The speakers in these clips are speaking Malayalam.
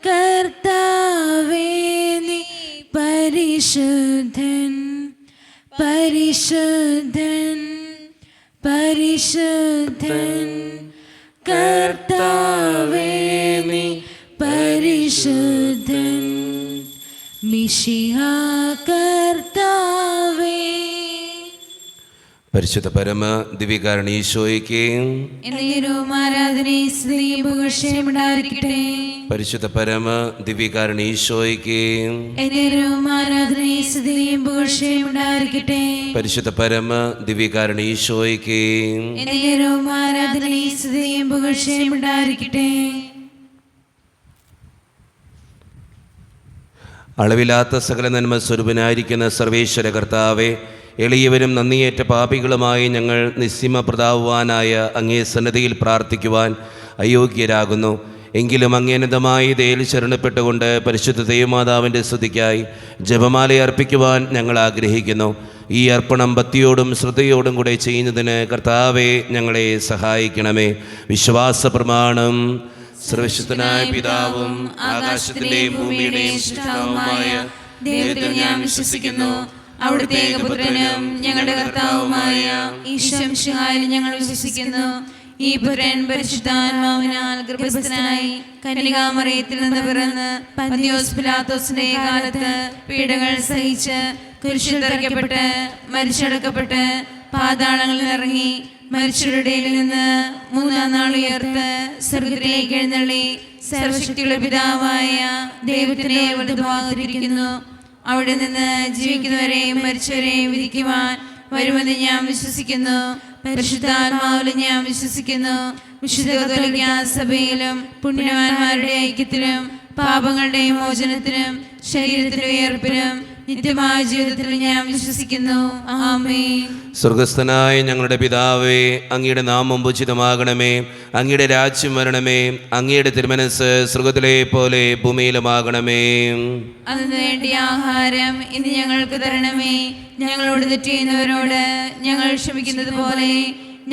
കർത്താവേ നീ പരിശുദ്ധൻ, പരിശുദ്ധൻ, പരിശുദ്ധൻ. കർത്താവേ നീ പരിശുദ്ധൻ, മിശിഹാ കർത്താവേ. പരിശുദ്ധ പരമ ദിവ്യകാരണ ഈശോയ്ക്ക് ആരാധനയും സ്തുതിയും പുകഴ്ചയും ഉണ്ടായിരിക്കട്ടെ. പരിശുദ്ധ പരമ ദിവ്യകാരണ ഈശോയ്ക്ക് ആരാധനയും സ്തുതിയും പുകഴ്ചയും ഉണ്ടായിരിക്കട്ടെ. പരിശുദ്ധ പരമ ദിവ്യകാരണ ഈശോയ്ക്ക് ആരാധനയും സ്തുതിയും പുകഴ്ചയും ഉണ്ടായിരിക്കട്ടെ. അളവില്ലാത്ത സകല നന്മ സ്വരൂപനായിരിക്കുന്ന സർവേശ്വര കർത്താവെ, എളിയവരും നന്ദിയേറ്റ പാപികളുമായി ഞങ്ങൾ നിസ്സീമ പ്രതാപവാനായ അങ്ങേ സന്നദ്ധിയിൽ പ്രാർത്ഥിക്കുവാൻ അയോഗ്യരാകുന്നു. എങ്കിലും അങ്ങേനതമായി ദയയിൽ ശരണപ്പെട്ടുകൊണ്ട് പരിശുദ്ധ ദൈവമാതാവിൻ്റെ സ്തുതിക്കായി ജപമാല അർപ്പിക്കുവാൻ ഞങ്ങൾ ആഗ്രഹിക്കുന്നു. ഈ അർപ്പണം ഭക്തിയോടും ശ്രദ്ധയോടും കൂടെ ചെയ്യുന്നതിന് കർത്താവെ ഞങ്ങളെ സഹായിക്കണമേ. വിശ്വാസ പ്രമാണം. സർവശക്തനായ പിതാവും ആകാശത്തിന്റെയും ഭൂമിയുടെയും സൃഷ്ടാവുമായ ദൈവത്തിൽ ഞാൻ വിശ്വസിക്കുന്നു. അവിടുത്തെ ഏകപുത്രനും ഞങ്ങളുടെ കർത്താവുമായ ഈശോ മിശിഹായിൽ ഞങ്ങൾ വിശ്വസിക്കുന്നു. ഈ പുത്രൻ പരിശുദ്ധാത്മാവിനാൽ ഗർഭസ്ഥനായി കന്യകാമറിയത്തിൽ നിന്ന് പിറന്ന് പന്തിയോസ് പിലാത്തോസിന്റെ കാലത്ത് പീഡകൾ സഹിച്ച് കുരിശിൽ തറയ്ക്കപ്പെട്ട് മരിച്ചടക്കപ്പെട്ട് പാതാളങ്ങളിൽ ഇറങ്ങി മരിച്ചവരുടെ നിന്ന് മൂന്നാം നാൾ ഉയർത്ത് സ്വർഗ്ഗത്തിലേക്ക് എഴുന്നള്ളി സർവശക്തിയുള്ള പിതാവായ ദൈവത്തിന്റെ വലതുഭാഗത്തിരിക്കുന്നു. അവിടെ നിന്ന് ജീവിക്കുന്നവരെയും മരിച്ചവരെയും വിധിക്കുവാൻ വരുമെന്ന് ഞാൻ വിശ്വസിക്കുന്നു. പരിശുദ്ധാത്മാവിലും ഞാൻ വിശ്വസിക്കുന്നു. വിശുദ്ധ കത്തോലിക്കാ സഭയിലും പുണ്യവാന്മാരുടെ ഐക്യത്തിലും പാപങ്ങളുടെ മോചനത്തിനും ശരീരത്തിന്റെ ഉയർപ്പിനും നിത്യമായ ജീവിതത്തിൽ ഞാൻ വിശ്വസിക്കുന്നു. ആമേൻ. സ്വർഗസ്ഥനായ ഞങ്ങളുടെ പിതാവേ, അങ്ങയുടെ നാമം പൂജിതമാകണമേ. അങ്ങയുടെ രാജ്യം വരണമേ. അങ്ങയുടെ തിരുമനസ് സ്വർഗത്തിലെ പോലെ ഭൂമിയിലുമാകണമേ. അതിനു വേണ്ടിയ ആഹാരം ഇന്ന് ഞങ്ങൾക്ക് തരണമേ. ഞങ്ങളോട് തെറ്റ് ചെയ്യുന്നവരോട് ഞങ്ങൾ ക്ഷമിക്കുന്നത് പോലെ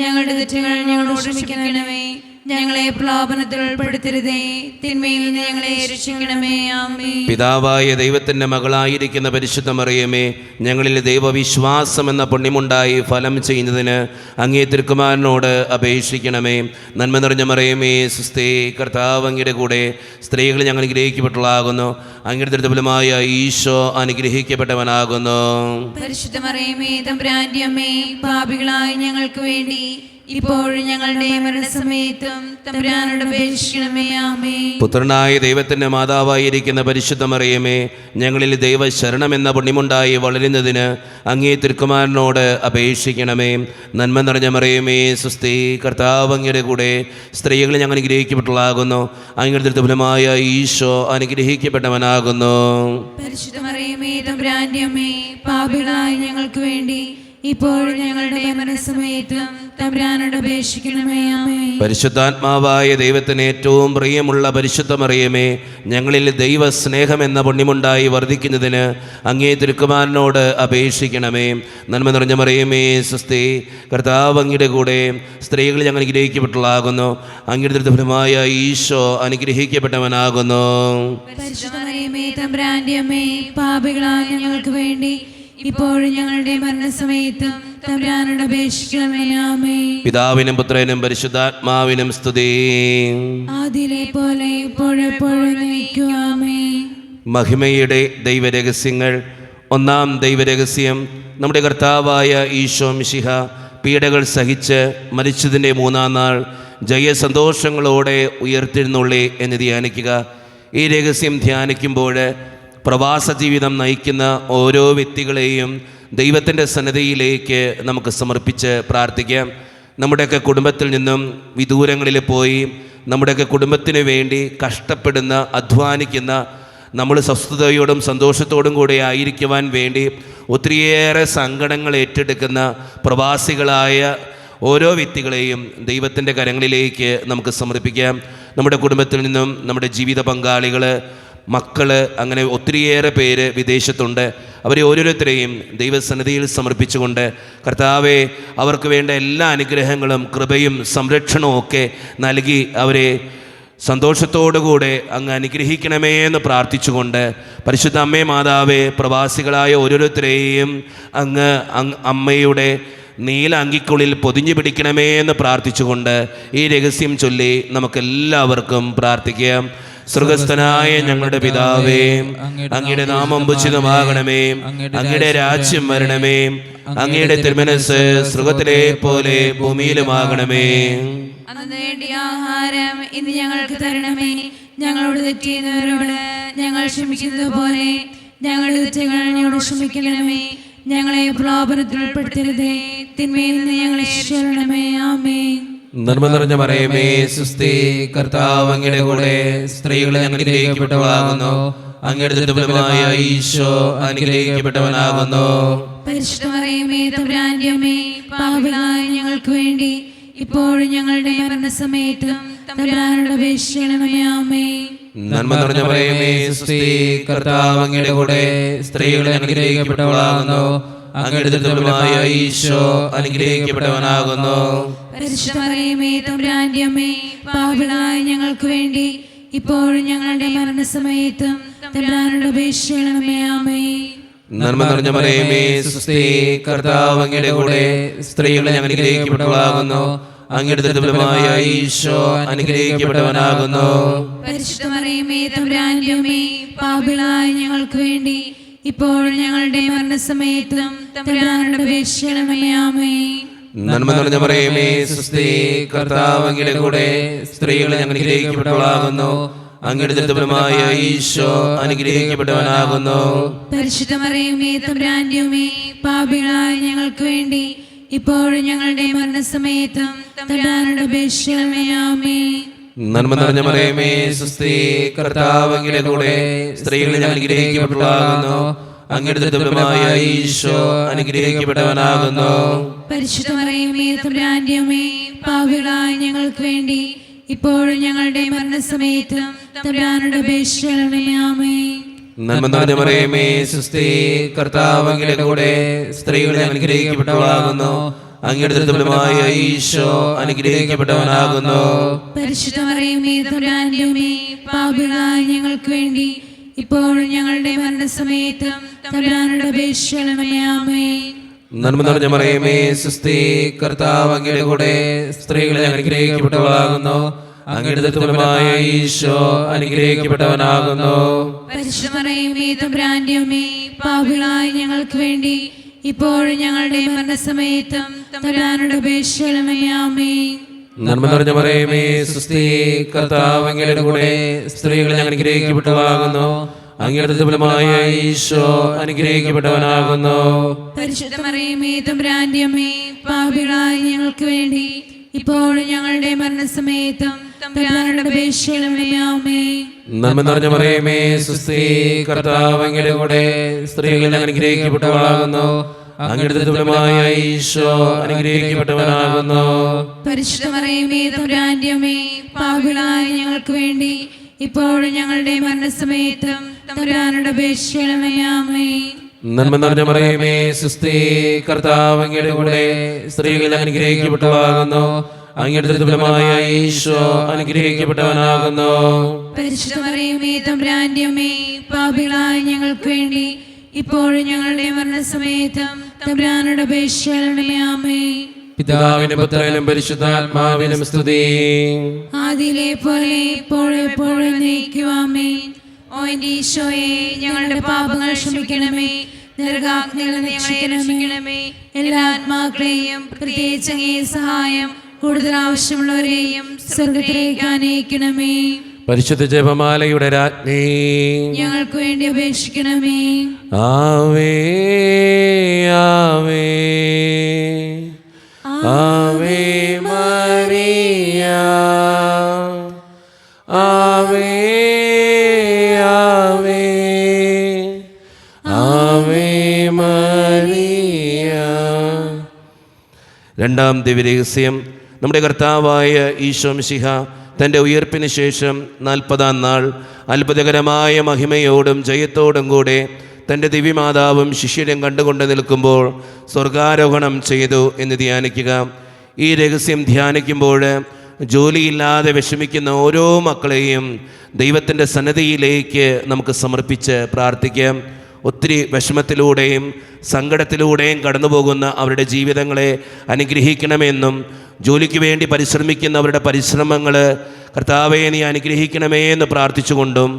ഞങ്ങളുടെ തെറ്റുകൾ ഞങ്ങളോട് ക്ഷമിക്കണമേ. ഞങ്ങളെ പ്രലോഭനത്തിൽ ഉൾപ്പെടുത്തരുതേ, തിന്മയിൽ നിന്ന് ഞങ്ങളെ രക്ഷിക്കണമേ. ആമേൻ. പിതാവായ ദൈവത്തിന്റെ മകളായിരിക്കുന്ന പരിശുദ്ധ മറിയമേ, ഞങ്ങളിൽ ദൈവവിശ്വാസം എന്ന പുണ്യമുണ്ടായി ഫലം ചെയ്യുന്നതിന് അങ്ങേ തിരുക്കുമാരനോട് അപേക്ഷിക്കണമേ. നന്മ നിറഞ്ഞ മറിയമേ, സുസ്ഥേ, കർത്താവ് അങ്ങയുടെ കൂടെ സ്ത്രീകൾ ഞങ്ങൾ അനുഗ്രഹിക്കപ്പെട്ടതാകുന്നു. അങ്ങയുടെ ദുർബലമായ ഈശോ അനുഗ്രഹിക്കപ്പെട്ടവനാകുന്നു. പരിശുദ്ധ മറിയമേ, തമ്പുരാന്റെ അമ്മേ, പാപികളായ ഞങ്ങൾക്ക് വേണ്ടി ഇപ്പോഴും ഞങ്ങളുടെ മരണസമയത്തും തമ്പുരാനോട് അപേക്ഷിക്കണമേ. ആമേൻ. പുത്രനായ ദൈവത്തിന്റെ മാതാവായിരിക്കുന്ന പരിശുദ്ധ മറിയമേ, ഞങ്ങളിൽ ദൈവശരണം എന്ന പുണ്യമുണ്ടായി വളരുന്നതിന് അങ്ങേ തിരുക്കുമാരനോട് അപേക്ഷിക്കണമേ. നന്മ നിറഞ്ഞ മറിയമേ, സുസ്ഥി, കർത്താവ് അങ്ങയുടെ കൂടെ സ്ത്രീകൾ ഞങ്ങൾ അനുഗ്രഹിക്കപ്പെട്ടതാകുന്നു. അങ്ങയുടെ ദുർബലമായ ഈശോ അനുഗ്രഹിക്കപ്പെട്ടവനാകുന്നു. പരിശുദ്ധ മറിയമേ, തമ്പുരാന്റെ അമ്മേ, പാപികളായ ഞങ്ങൾക്ക് വേണ്ടി ഇപ്പോഴും ഞങ്ങളുടെ മരണസമയത്തും തമ്പുരാനോട് അപേക്ഷിക്കണമേ. ആമേൻ. പരിശുദ്ധാത്മാവായ ദൈവത്തിന് ഏറ്റവും പ്രിയമുള്ള പരിശുദ്ധ മറിയമേ, ഞങ്ങളിൽ ദൈവസ്നേഹം എന്ന പുണ്യമുണ്ടായി വർദ്ധിക്കുന്നതിന് അങ്ങേ തിരുക്കുമാരനോട് അപേക്ഷിക്കണമേ. നന്മ നിറഞ്ഞ മറിയമേ, സുസ്ഥി, കർത്താവ് അങ്ങയുടെ കൂടെ സ്ത്രീകൾ ഞങ്ങൾ അനുഗ്രഹിക്കപ്പെട്ടതാകുന്നു. അങ്ങയുടെ ദുർബലമായ ഈശോ അനുഗ്രഹിക്കപ്പെട്ടവനാകുന്നു. പരിശുദ്ധ മറിയമേ, തമ്പുരാന്റെ അമ്മേ, പാപികളായ ഞങ്ങൾക്ക് വേണ്ടി ഇപ്പോഴും ഞങ്ങളുടെ മരണസമയത്തും തമ്പുരാനോട് അപേക്ഷിക്കണമേ. ആമേൻ. പിതാവിനും പുത്രനും പരിശുദ്ധാത്മാവിനും സ്തുതി. ആദിയിലെ പോലെ ഇപ്പോഴെപ്പോഴും എന്നേക്കും. ആമേൻ. മഹിമയുടെ ദൈവരഹസ്യങ്ങൾ. ഒന്നാം ദൈവരഹസ്യം, നമ്മുടെ കർത്താവായ ഈശോ മിശിഹ പീഡകൾ സഹിച്ച് മരിച്ചതിൻ്റെ മൂന്നാം നാൾ ജയസന്തോഷങ്ങളോടെ ഉയർത്തെഴുന്നള്ളി എന്ന് ധ്യാനിക്കുക. ഈ രഹസ്യം ധ്യാനിക്കുമ്പോൾ പ്രവാസ ജീവിതം നയിക്കുന്ന ഓരോ വ്യക്തികളെയും ദൈവത്തിൻ്റെ സന്നിധിയിലേക്ക് നമുക്ക് സമർപ്പിച്ച് പ്രാർത്ഥിക്കാം. നമ്മുടെയൊക്കെ കുടുംബത്തിൽ നിന്നും വിദൂരങ്ങളിൽ പോയി നമ്മുടെയൊക്കെ കുടുംബത്തിന് വേണ്ടി കഷ്ടപ്പെടുന്ന, അധ്വാനിക്കുന്ന, നമ്മൾ സ്വസ്ഥതയോടും സന്തോഷത്തോടും കൂടെ ആയിരിക്കുവാൻ വേണ്ടി ഒത്തിരിയേറെ സങ്കടങ്ങൾ ഏറ്റെടുക്കുന്ന പ്രവാസികളായ ഓരോ വ്യക്തികളെയും ദൈവത്തിൻ്റെ കരങ്ങളിലേക്ക് നമുക്ക് സമർപ്പിക്കാം. നമ്മുടെ കുടുംബത്തിൽ നിന്നും നമ്മുടെ ജീവിത പങ്കാളികൾ, മക്കൾ, അങ്ങനെ ഒത്തിരിയേറെ പേര് വിദേശത്തുണ്ട്. അവരെ ഓരോരുത്തരെയും ദൈവസന്നിധിയിൽ സമർപ്പിച്ചുകൊണ്ട് കർത്താവെ, അവർക്ക് വേണ്ട എല്ലാ അനുഗ്രഹങ്ങളും കൃപയും സംരക്ഷണവും ഒക്കെ നൽകി അവരെ സന്തോഷത്തോടുകൂടെ അങ്ങ് അനുഗ്രഹിക്കണമേ എന്ന് പ്രാർത്ഥിച്ചുകൊണ്ട് പരിശുദ്ധ അമ്മേ മാതാവേ, പ്രവാസികളായ ഓരോരുത്തരെയും അങ്ങ് അമ്മയുടെ നീല അങ്കിക്കുള്ളിൽ പൊതിഞ്ഞു പിടിക്കണമേ എന്ന് പ്രാർത്ഥിച്ചുകൊണ്ട് ഈ രഹസ്യം ചൊല്ലി നമുക്കെല്ലാവർക്കും പ്രാർത്ഥിക്കാം. സ്വർഗസ്ഥനായ ഞങ്ങളുടെ പിതാവേ, അങ്ങയുടെ നാമം ഉചിതമാകണമേ, അങ്ങയുടെ രാജ്യം വരണമേ, അങ്ങയുടെ തിരുമനസ്സ് സ്വർഗത്തിലെ പോലെ ഭൂമിയിലുമാകണമേ. അന്ന് വേണ്ടിയ ആഹാരം ഇന്ന് ഞങ്ങൾക്ക് തരണമേ. ഞങ്ങളോട് തെറ്റ് ചെയ്യുന്നവരോട് ഞങ്ങൾ ക്ഷമിക്കുന്നത് പോലെ ഞങ്ങളുടെ തെറ്റുകൾ ഞങ്ങളോട് ക്ഷമിക്കണമേ. ഞങ്ങളെ പ്രലോഭനത്തിൽ ഉൾപ്പെടുത്തരുതേ, തിന്മയിൽ നിന്ന് ഞങ്ങളെ രക്ഷിക്കണമേ. ആമേൻ. നന്മ നിറഞ്ഞ മറിയമേ, സുസ്തി, കർത്താവ് അങ്ങയുടെ കൂടെ, സ്ത്രീകളെ അനുഗ്രഹിക്കപ്പെട്ടവളാകുന്നു, അങ്ങയുടെ ദുർബലമായ ഈശോ അനുഗ്രഹിക്കപ്പെട്ടവനാകുന്നു. പരിശുദ്ധ മറിയമേ, തമ്പുരാന്റെ അമ്മേ, പാപികളായ ഞങ്ങൾക്ക് വേണ്ടി ഇപ്പോഴും ഞങ്ങളുടെ മരണസമയത്തും തമ്പുരാനോട് അപേക്ഷിക്കണമേ. ആമേൻ. നന്മ നിറഞ്ഞ മറിയമേ, സുസ്തി, കർത്താവ് അങ്ങയുടെ കൂടെ, സ്ത്രീകളെ അനുഗ്രഹിക്കപ്പെട്ടവളാകുന്നു, അങ്ങയുടെ ദുർബലമായ ഈശോ അനുഗ്രഹിക്കപ്പെട്ടവനാകുന്നു. പരിശുദ്ധ മറിയമേ, തമ്പുരാന്റെ അമ്മേ, പാപികളായ ഞങ്ങൾക്ക് വേണ്ടി ഇപ്പോഴും ഞങ്ങളുടെ മരണസമയത്തും തമ്പുരാനോട് അപേക്ഷിക്കണമേ. ആമേൻ. നന്മ നിറഞ്ഞ മറിയമേ, സുസ്തി, കർത്താവ് അങ്ങയുടെ കൂടെ, സ്ത്രീകളെ അനുഗ്രഹിക്കപ്പെട്ടവളാകുന്നു, അങ്ങയുടെ ദുർബലമായ ഈശോ അനുഗ്രഹിക്കപ്പെട്ടവനാകുന്നു. പരിശുദ്ധ മറിയമേ, തമ്പുരാന്റെ അമ്മേ, പാപികളായ ഞങ്ങൾക്ക് വേണ്ടി ഇപ്പോഴും ഞങ്ങളുടെ മരണസമയത്തും തമ്പുരാനോട് അപേക്ഷിക്കണമേ. ആമേൻ. നന്മ നിറഞ്ഞ മറിയമേ, സുസ്തി, കർത്താവ് അങ്ങയുടെ കൂടെ, സ്ത്രീകളെ അനുഗ്രഹിക്കപ്പെട്ടവളാകുന്നു, അങ്ങയുടെ ദുർബലമായ ഈശോ അനുഗ്രഹിക്കപ്പെട്ടവനാകുന്നു. പരിശുദ്ധ മറിയമേ, തമ്പുരാന്റെ അമ്മേ, പാപികളായ ഞങ്ങൾക്ക് വേണ്ടി ഇപ്പോഴും ഞങ്ങളുടെ മരണസമയത്തും തമ്പുരാനോട് അപേക്ഷിക്കണമേ. ആമേൻ. നന്മ നിറഞ്ഞ മറിയമേ, സുസ്തി, കർത്താവ് അങ്ങയുടെ കൂടെ, സ്ത്രീകളെ അനുഗ്രഹിക്കപ്പെട്ടവളാകുന്നു, അങ്ങയുടെ ദുർബലമായ ഈശോ അനുഗ്രഹിക്കപ്പെട്ടവനാകുന്നു. പരിശുദ്ധ മറിയമേ, തമ്പുരാന്റെ അമ്മേ, പാപികളായ ഞങ്ങൾക്ക് വേണ്ടി ഇപ്പോഴും ഞങ്ങളുടെ മരണസമയത്തും തമ്പുരാനോട് അപേക്ഷിക്കണമേ. ആമേൻ. നന്മ നിറഞ്ഞ മറിയമേ, സുസ്തി, കർത്താവ് അങ്ങയുടെ കൂടെ, സ്ത്രീകളെ അനുഗ്രഹിക്കപ്പെട്ടവളാകുന്നു, അങ്ങയുടെ ദുർബലമായ ഈശോ അനുഗ്രഹിക്കപ്പെട്ടവനാകുന്നു. പരിശുദ്ധ മറിയമേ, തമ്പുരാന്റെ അമ്മേ, പാപികളായ ഞങ്ങൾക്ക് വേണ്ടി ഇപ്പോഴും ഞങ്ങളുടെ മരണസമയത്തും തമ്പുരാനോട് അപേക്ഷിക്കണമേ. ആമേൻ. നന്മ നിറഞ്ഞ മറിയമേ, സുസ്തി, കർത്താവ് അങ്ങയുടെ കൂടെ, സ്ത്രീകളെ അനുഗ്രഹിക്കപ്പെട്ടവളാകുന്നു, അങ്ങയുടെ ദുർബലമായ ഈശോ അനുഗ്രഹിക്കപ്പെട്ടവനാകുന്നു. പരിശുദ്ധ മറിയമേ, തമ്പുരാന്റെ അമ്മേ, പാപികളായ ഞങ്ങൾക്ക് വേണ്ടി ഇപ്പോഴും ഞങ്ങളുടെ മരണസമയത്തും തമ്പുരാനോട് അപേക്ഷിക്കണമേ. ആമേൻ. നന്മ നിറഞ്ഞ മറിയമേ, സുസ്തി, കർത്താവ് അങ്ങയുടെ കൂടെ, സ്ത്രീകളെ അനുഗ്രഹിക്കപ്പെട്ടവളാകുന്നു, അങ്ങയുടെ ദുർബലമായ ഈശോ അനുഗ്രഹിക്കപ്പെട്ടവനാകുന്നു. പരിശുദ്ധ മറിയമേ, തമ്പുരാന്റെ അമ്മേ, പാപികളായ ഞങ്ങൾക്ക് വേണ്ടി ഇപ്പോഴും ഞങ്ങളുടെ മരണസമയത്തും തമ്പുരാനോട് അപേക്ഷിക്കണമേ. ആമേൻ. നന്മ നിറഞ്ഞ മറിയമേ, സുസ്തി, കർത്താവ് അങ്ങയുടെ കൂടെ, സ്ത്രീകളെ അനുഗ്രഹിക്കപ്പെട്ടവളാകുന്നു, അങ്ങയുടെ ദുർബലമായ ഈശോ അനുഗ്രഹിക്കപ്പെട്ടവനാകുന്നു. പരിശുദ്ധ മറിയമേ, തമ്പുരാന്റെ അമ്മേ, പാപികളായ ഞങ്ങൾക്ക് വേണ്ടി ഇപ്പോഴും ഞങ്ങളുടെ മരണസമയത്തും തമ്പുരാനോട് അപേക്ഷിക്കണമേ. ആമേൻ. നന്മ നിറഞ്ഞ മറിയമേ, സുസ്തി, കർത്താവ് അങ്ങയുടെ കൂടെ, സ്ത്രീകളെ അനുഗ്രഹിക്കപ്പെട്ടവളാകുന്നു, അങ്ങയുടെ ദുർബലമായ ഈശോ അനുഗ്രഹിക്കപ്പെട്ടവനാകുന്നു. പരിശുദ്ധ മറിയമേ, തമ്പുരാന്റെ അമ്മേ, പാപികളായ ഞങ്ങൾക്ക് വേണ്ടി ഇപ്പോഴും ഞങ്ങളുടെ മരണസമയത്തും തമ്പുരാനോട് അപേക്ഷിക്കണമേ. ആമേൻ. പിതാവിനും പുത്രനും പരിശുദ്ധാത്മാവിനും സ്തുതി. ആദിയിലെ പോലെ ഇപ്പോഴും എപ്പോഴും എന്നേക്കും. ആമേൻ. ഓ എന്റെ ഈശോയെ, ഞങ്ങളുടെ പാപങ്ങൾ ക്ഷമിക്കണമേ, നരകാഗ്നിയിൽ നിന്ന് ഞങ്ങളെ രക്ഷിക്കണമേ. എല്ലാ ആത്മാക്കളെയും പ്രത്യേകിച്ച് അങ്ങേ സഹായം കൂടുതൽ ആവശ്യമുള്ളവരെയും സ്വർഗത്തിലേക്ക് ആനയിക്കണമേ. പരിശുദ്ധ ജപമാലയുടെ രാജ്ഞി, ഞങ്ങൾക്ക് വേണ്ടി അപേക്ഷിക്കണമേ. ആവേ ആവേ ആവേ മരിയ, ആവേ ആവേ ആവേ മരിയ. രണ്ടാം ദിവ്യരഹസ്യം. നമ്മുടെ കർത്താവായ ഈശോ മിശിഹ തൻ്റെ ഉയർപ്പിന് ശേഷം 40-ാം നാൾ അത്ഭുതകരമായ മഹിമയോടും ജയത്തോടും കൂടെ തൻ്റെ ദിവ്യമാതാവും ശിഷ്യരും കണ്ടുകൊണ്ട് നിൽക്കുമ്പോൾ സ്വർഗാരോഹണം ചെയ്തു എന്ന് ധ്യാനിക്കുക. ഈ രഹസ്യം ധ്യാനിക്കുമ്പോൾ ജോലിയില്ലാതെ വിഷമിക്കുന്ന ഓരോ മക്കളെയും ദൈവത്തിൻ്റെ സന്നിധിയിലേക്ക് നമുക്ക് സമർപ്പിച്ച് പ്രാർത്ഥിക്കാം. ഒത്തിരി വിഷമത്തിലൂടെയും സങ്കടത്തിലൂടെയും കടന്നു പോകുന്ന അവരുടെ ജീവിതങ്ങളെ അനുഗ്രഹിക്കണമെന്നും ജോലിക്ക് വേണ്ടി പരിശ്രമിക്കുന്ന അവരുടെ പരിശ്രമങ്ങൾ കർത്താവേ നീ അനുഗ്രഹിക്കണമേ എന്ന് പ്രാർത്ഥിച്ചുകൊണ്ടും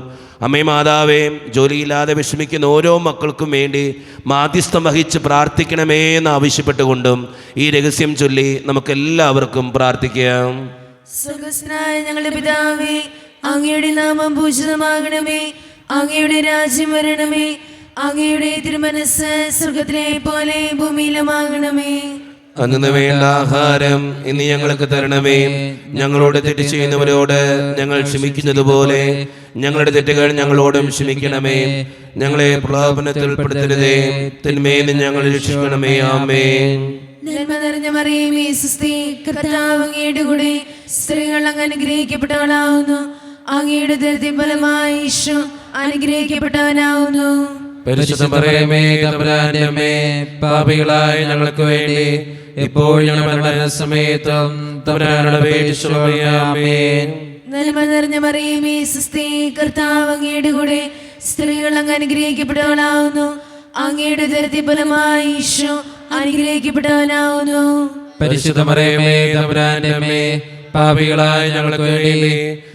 അമ്മേ മാതാവേ ജോലിയില്ലാതെ വിഷമിക്കുന്ന ഓരോ മക്കൾക്കും വേണ്ടി മാധ്യസ്ഥം വഹിച്ച് പ്രാർത്ഥിക്കണമേ എന്ന് ആവശ്യപ്പെട്ടുകൊണ്ടും ഈ രഹസ്യം ചൊല്ലി നമുക്കെല്ലാവർക്കും പ്രാർത്ഥിക്കാം. സ്വർഗ്ഗസ്ഥനായ ഞങ്ങളുടെ പിതാവേ, അങ്ങയുടെ നാമം പൂജിതമാകണമേ, അങ്ങയുടെ രാജ്യം വരണമേ, അങ്ങയുടെ തിരുമനസ്സ് സ്വർഗ്ഗത്തിലെ പോലെ ഭൂമിയിലുമാകണമേ. അന്നു വേണ്ട ആഹാരം ഇന്ന് ഞങ്ങൾക്ക് തരണമേ. ഞങ്ങളോട് തെറ്റ് ചെയ്യുന്നവരോട് ഞങ്ങൾ ക്ഷമിക്കുന്നത് പോലെ ഞങ്ങളുടെ തെറ്റുകൾ ഞങ്ങളോടും ക്ഷമിക്കണമേ. ഞങ്ങളെ പ്രലോഭനത്തിൽ ഉൾപ്പെടുത്തരുതേ, തിന്മയിൽ നിന്ന് ഞങ്ങളെ രക്ഷിക്കണമേ. ആമേൻ. നന്മ നിറഞ്ഞ മറിയമേ സ്വസ്തി, കർത്താവ് അങ്ങയുടെ കൂടെ സ്ത്രീകൾ അങ്ങ് അനുഗ്രഹിക്കപ്പെട്ടവളാവുന്നു. അങ്ങയുടെ ഉദരത്തിൻ ഫലമായി ഈശോ അനുഗ്രഹിക്കപ്പെട്ടവനാവുന്നു. പരിശുദ്ധ മറിയമേ തമ്പുരാന്റെ അമ്മേ, പാപികളായ ഞങ്ങൾക്ക് വേണ്ടി ഇപ്പോൾ ഞങ്ങളുടെ മരണസമയത്തും തമ്പുരാനോട് അപേക്ഷിച്ചുകൊള്ളണമേ. ആമേൻ. നന്മ നിറഞ്ഞ മറിയമേ സ്വസ്തി, കർത്താവ് അങ്ങയുടെ കൂടെ സ്ത്രീകൾ അങ്ങ് അനുഗ്രഹിക്കപ്പെട്ടവളാവുന്നു. അങ്ങയുടെ ഉദരത്തിൻ ഫലമായി ഈശോ അനുഗ്രഹിക്കപ്പെട്ടവനാവുന്നു. പരിശുദ്ധ മറിയമേ തമ്പുരാന്റെ അമ്മേ, പാപികളായ ഞങ്ങൾക്ക് വേണ്ടി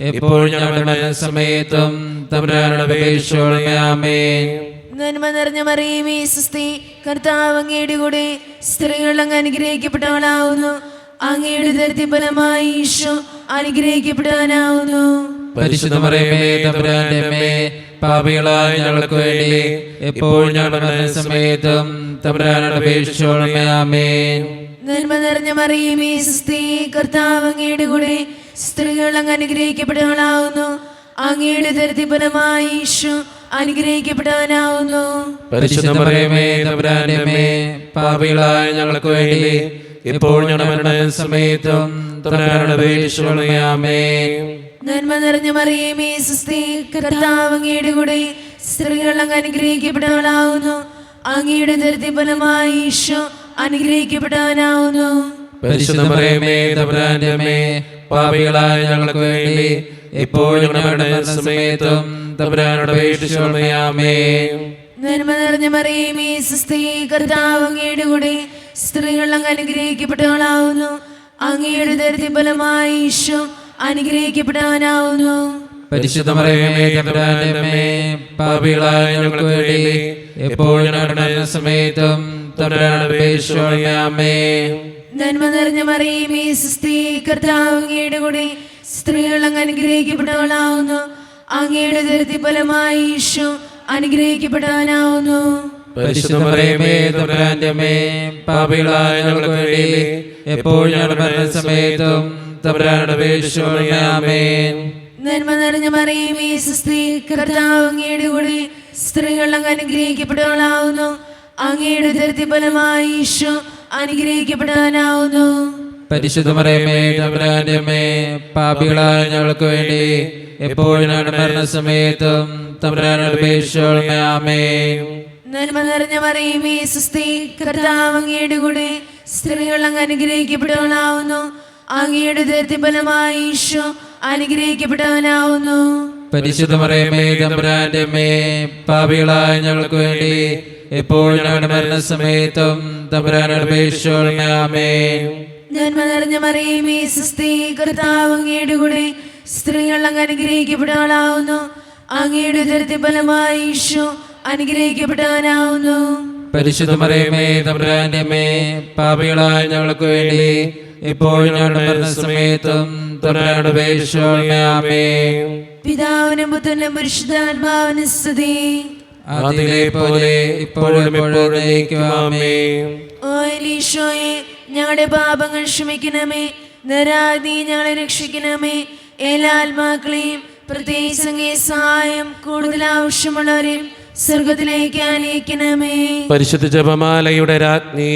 ഇപ്പോൾ ഞങ്ങളുടെ മരണസമയത്തും തമ്പുരാനോട് അപേക്ഷിച്ചുകൊള്ളണമേ. ആമേൻ. നന്മ നിറഞ്ഞ മറിയമേ സ്വസ്തി, കർത്താവ് അങ്ങയുടെ കൂടെ സ്ത്രീകൾ അങ്ങ് അനുഗ്രഹിക്കപ്പെട്ടവളാവുന്നു. അങ്ങയുടെ ഉദരത്തിൻ ഫലമായി ഈശോ അനുഗ്രഹിക്കപ്പെട്ടവനാവുന്നു. പരിശുദ്ധ മറിയമേ തമ്പുരാന്റെ അമ്മേ, പാപികളായ ഞങ്ങൾക്ക് വേണ്ടി ഇപ്പോൾ ഞങ്ങളുടെ മരണസമയത്തും തമ്പുരാനോട് അപേക്ഷിച്ചുകൊള്ളണമേ. ആമേൻ. നന്മ നിറഞ്ഞ മറിയമേ സ്വസ്തി, കർത്താവ് അങ്ങയുടെ കൂടെ സ്ത്രീകൾ അങ്ങ് അനുഗ്രഹിക്കപ്പെട്ടവളാവുന്നു. അങ്ങയുടെ ഉദരത്തിൻ ഫലമായി ഈശോ അനുഗ്രഹിക്കപ്പെട്ടവനാവുന്നു. പരിശുദ്ധ മറിയമേ തമ്പുരാന്റെ അമ്മേ, പാപികളായ ഞങ്ങൾക്ക് വേണ്ടി ഇപ്പോൾ ഞങ്ങളുടെ മരണസമയത്തും തമ്പുരാനോട് അപേക്ഷിച്ചുകൊള്ളണമേ. ആമേൻ. നന്മ നിറഞ്ഞ മറിയമേ സ്വസ്തി, കർത്താവ് അങ്ങയുടെ കൂടെ സ്ത്രീകൾ അങ്ങ് അനുഗ്രഹിക്കപ്പെട്ടവളാവുന്നു. അങ്ങയുടെ ഉദരത്തിൻ ഫലമായി ഈശോ അനുഗ്രഹിക്കപ്പെട്ടവനാവുന്നു. പരിശുദ്ധ മറിയമേ തമ്പുരാന്റെ അമ്മേ, പാപികളായ ഞങ്ങൾക്ക് വേണ്ടി ഇപ്പോൾ ഞങ്ങളുടെ മരണസമയത്തും തമ്പുരാനോട് അപേക്ഷിച്ചുകൊള്ളണമേ. ആമേൻ. നന്മ നിറഞ്ഞ മറിയമേ സ്വസ്തി, കർത്താവ് അങ്ങയുടെ കൂടെ സ്ത്രീകൾ അങ്ങ് അനുഗ്രഹിക്കപ്പെട്ടവളാവുന്നു. അങ്ങയുടെ ഉദരത്തിൻ ഫലമായി ഈശോ അനുഗ്രഹിക്കപ്പെട്ടവനാവുന്നു. പരിശുദ്ധ മറിയമേ തമ്പുരാന്റെ അമ്മേ, പാപികളായ ഞങ്ങൾക്ക് വേണ്ടി ഇപ്പോൾ ഞങ്ങളുടെ മരണസമയത്തും തമ്പുരാനോട് അപേക്ഷിച്ചുകൊള്ളണമേ. ആമേൻ. നന്മ നിറഞ്ഞ മറിയമേ സ്വസ്തി, കർത്താവ് അങ്ങയുടെ കൂടെ സ്ത്രീകൾ അങ്ങ് അനുഗ്രഹിക്കപ്പെട്ടവളാവുന്നു. അങ്ങയുടെ ഉദരത്തിൻ ഫലമായി ഈശോ അനുഗ്രഹിക്കപ്പെട്ടവനാവുന്നു. പരിശുദ്ധ മറിയമേ തമ്പുരാന്റെ അമ്മേ, പാപികളായ ഞങ്ങൾക്ക് വേണ്ടി ഇപ്പോൾ ഞങ്ങളുടെ മരണസമയത്തും തമ്പുരാനോട് അപേക്ഷിച്ചുകൊള്ളണമേ. ആമേൻ. നന്മ നിറഞ്ഞ മറിയമേ സ്വസ്തി, കർത്താവ് അങ്ങയുടെ കൂടെ സ്ത്രീകൾ അങ്ങ് അനുഗ്രഹിക്കപ്പെട്ടവളാവുന്നു. അങ്ങയുടെ ഉദരത്തിൻ ഫലമായി ഈശോ അനുഗ്രഹിക്കപ്പെട്ടവനാവുന്നു. പരിശുദ്ധ മറിയമേ തമ്പുരാന്റെ അമ്മേ, പാപികളായ ഞങ്ങൾക്ക് വേണ്ടി ഇപ്പോൾ ഞങ്ങളുടെ മരണസമയത്തും തമ്പുരാനോട് അപേക്ഷിച്ചുകൊള്ളണമേ. ആമേൻ. നന്മ നിറഞ്ഞ മറിയമേ സ്വസ്തി, കർത്താവ് അങ്ങയുടെ കൂടെ സ്ത്രീകൾ അങ്ങ് അനുഗ്രഹിക്കപ്പെട്ടവളാവുന്നു. അങ്ങയുടെ ഉദരത്തിൻ ഫലമായി ഈശോ അനുഗ്രഹിക്കപ്പെട്ടവനാവുന്നു. പരിശുദ്ധ മറിയമേ തമ്പുരാന്റെ അമ്മേ, പാപികളായ ഞങ്ങൾക്ക് വേണ്ടി ഇപ്പോൾ ഞങ്ങളുടെ മരണസമയത്തും തമ്പുരാനോട് അപേക്ഷിച്ചുകൊള്ളണമേ. ആമേൻ. നന്മ നിറഞ്ഞ മറിയമേ സ്വസ്തി, കർത്താവ് അങ്ങയുടെ കൂടെ സ്ത്രീകൾ അങ്ങ് അനുഗ്രഹിക്കപ്പെട്ടവളാവുന്നു. അങ്ങയുടെ ഉദരത്തിൻ ഫലമായി ഈശോ അനുഗ്രഹിക്കപ്പെട്ടവനാവുന്നു. പരിശുദ്ധ മറിയമേ തമ്പുരാന്റെ അമ്മേ, പാപികളായ ഞങ്ങൾക്ക് വേണ്ടി ഇപ്പോൾ ഞങ്ങളുടെ മരണസമയത്തും തമ്പുരാനോട് അപേക്ഷിച്ചുകൊള്ളണമേ. ആമേൻ. പിതാവിനും പുത്രനും പരിശുദ്ധാത്മാവിനും സ്തുതി. അതിലെ പോലെ ഇപ്പോഴും എപ്പോഴും എന്നേക്കും. ആമേൻ. ഓ ഈശോയെ, ഞങ്ങളുടെ പാപങ്ങൾ ക്ഷമിക്കണമേ. നരാതി ഞങ്ങളെ രക്ഷിക്കണമേ. എല്ലാ ആത്മാക്കളെയും പ്രത്യേകിച്ച് അങ്ങേ സഹായം കൂടുതൽ ആവശ്യമുള്ളവരെയും സ്വർഗത്തിലേക്ക് അനയിക്കണമേ. പരിശുദ്ധ ജപമാലയുടെ രാജ്ഞി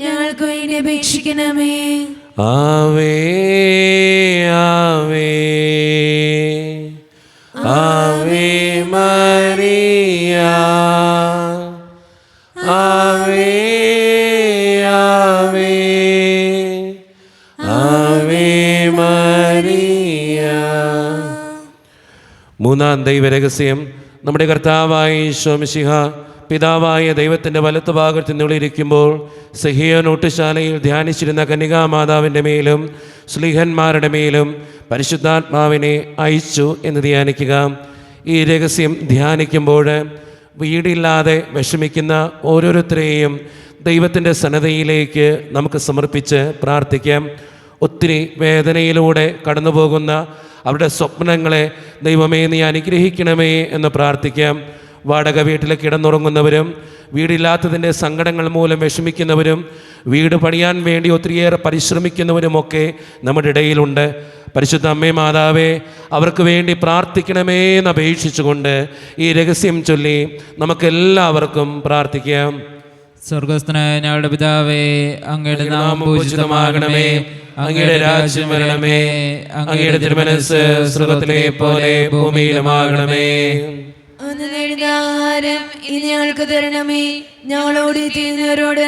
ഞങ്ങൾക്ക് വേണ്ടി അപേക്ഷിക്കണമേ. ആവേ ആവേ ആവേ മരിയ ആവേ ആവേ ആവേ മരിയ മൂന്നാം ദൈവരഹസ്യം, നമ്മുടെ കർത്താവായ ഈശോ മിശിഹ പിതാവായ ദൈവത്തിൻ്റെ വലത്തുഭാഗത്ത് നിന്നിരിക്കുമ്പോൾ സഹിയോൻ ഊട്ടുശാലയിൽ ധ്യാനിച്ചിരുന്ന കന്യകാമാതാവിൻ്റെ മേലും ശ്ലീഹന്മാരുടെ മേലും പരിശുദ്ധാത്മാവിനെ അയച്ചു എന്ന് ധ്യാനിക്കുക. ഈ രഹസ്യം ധ്യാനിക്കുമ്പോൾ വീടില്ലാതെ വിഷമിക്കുന്ന ഓരോരുത്തരെയും ദൈവത്തിൻ്റെ സന്നദ്ധയിലേക്ക് നമുക്ക് സമർപ്പിച്ച് പ്രാർത്ഥിക്കാം. ഒത്തിരി വേദനയിലൂടെ കടന്നു പോകുന്ന അവരുടെ സ്വപ്നങ്ങളെ ദൈവമേ നീ അനുഗ്രഹിക്കണമേ എന്ന് പ്രാർത്ഥിക്കാം. വാടക വീട്ടിൽ കിടന്നുറങ്ങുന്നവരും വീടില്ലാത്തതിൻ്റെ സങ്കടങ്ങൾ മൂലം വിഷമിക്കുന്നവരും വീട് പണിയാൻ വേണ്ടി ഒത്തിരിയേറെ പരിശ്രമിക്കുന്നവരുമൊക്കെ നമ്മുടെ ഇടയിലുണ്ട്. പരിശുദ്ധ അമ്മേ മാതാവേ, അവർക്ക് വേണ്ടി പ്രാർത്ഥിക്കണമേ എന്ന് അപേക്ഷിച്ചുകൊണ്ട് ഈ രഹസ്യം ചൊല്ലി നമുക്കെല്ലാവർക്കും പ്രാർത്ഥിക്കാം. സ്വർഗസ്ഥനായ ഞങ്ങളുടെ പിതാവേ, അങ്ങയുടെ നാമം പൂജിതമാകണമേ, അങ്ങയുടെ രാജ്യം വരണമേ, അങ്ങയുടെ തിരുമനസ്സ് സ്വർഗത്തിലെ പോലെ ഭൂമിയിലുമാകണമേ. അന്ന് നേടുന്ന ആഹാരം ഇനി ഞങ്ങൾക്ക് തരണമേ. ഞങ്ങളോട് ചെയ്യുന്നവരോട്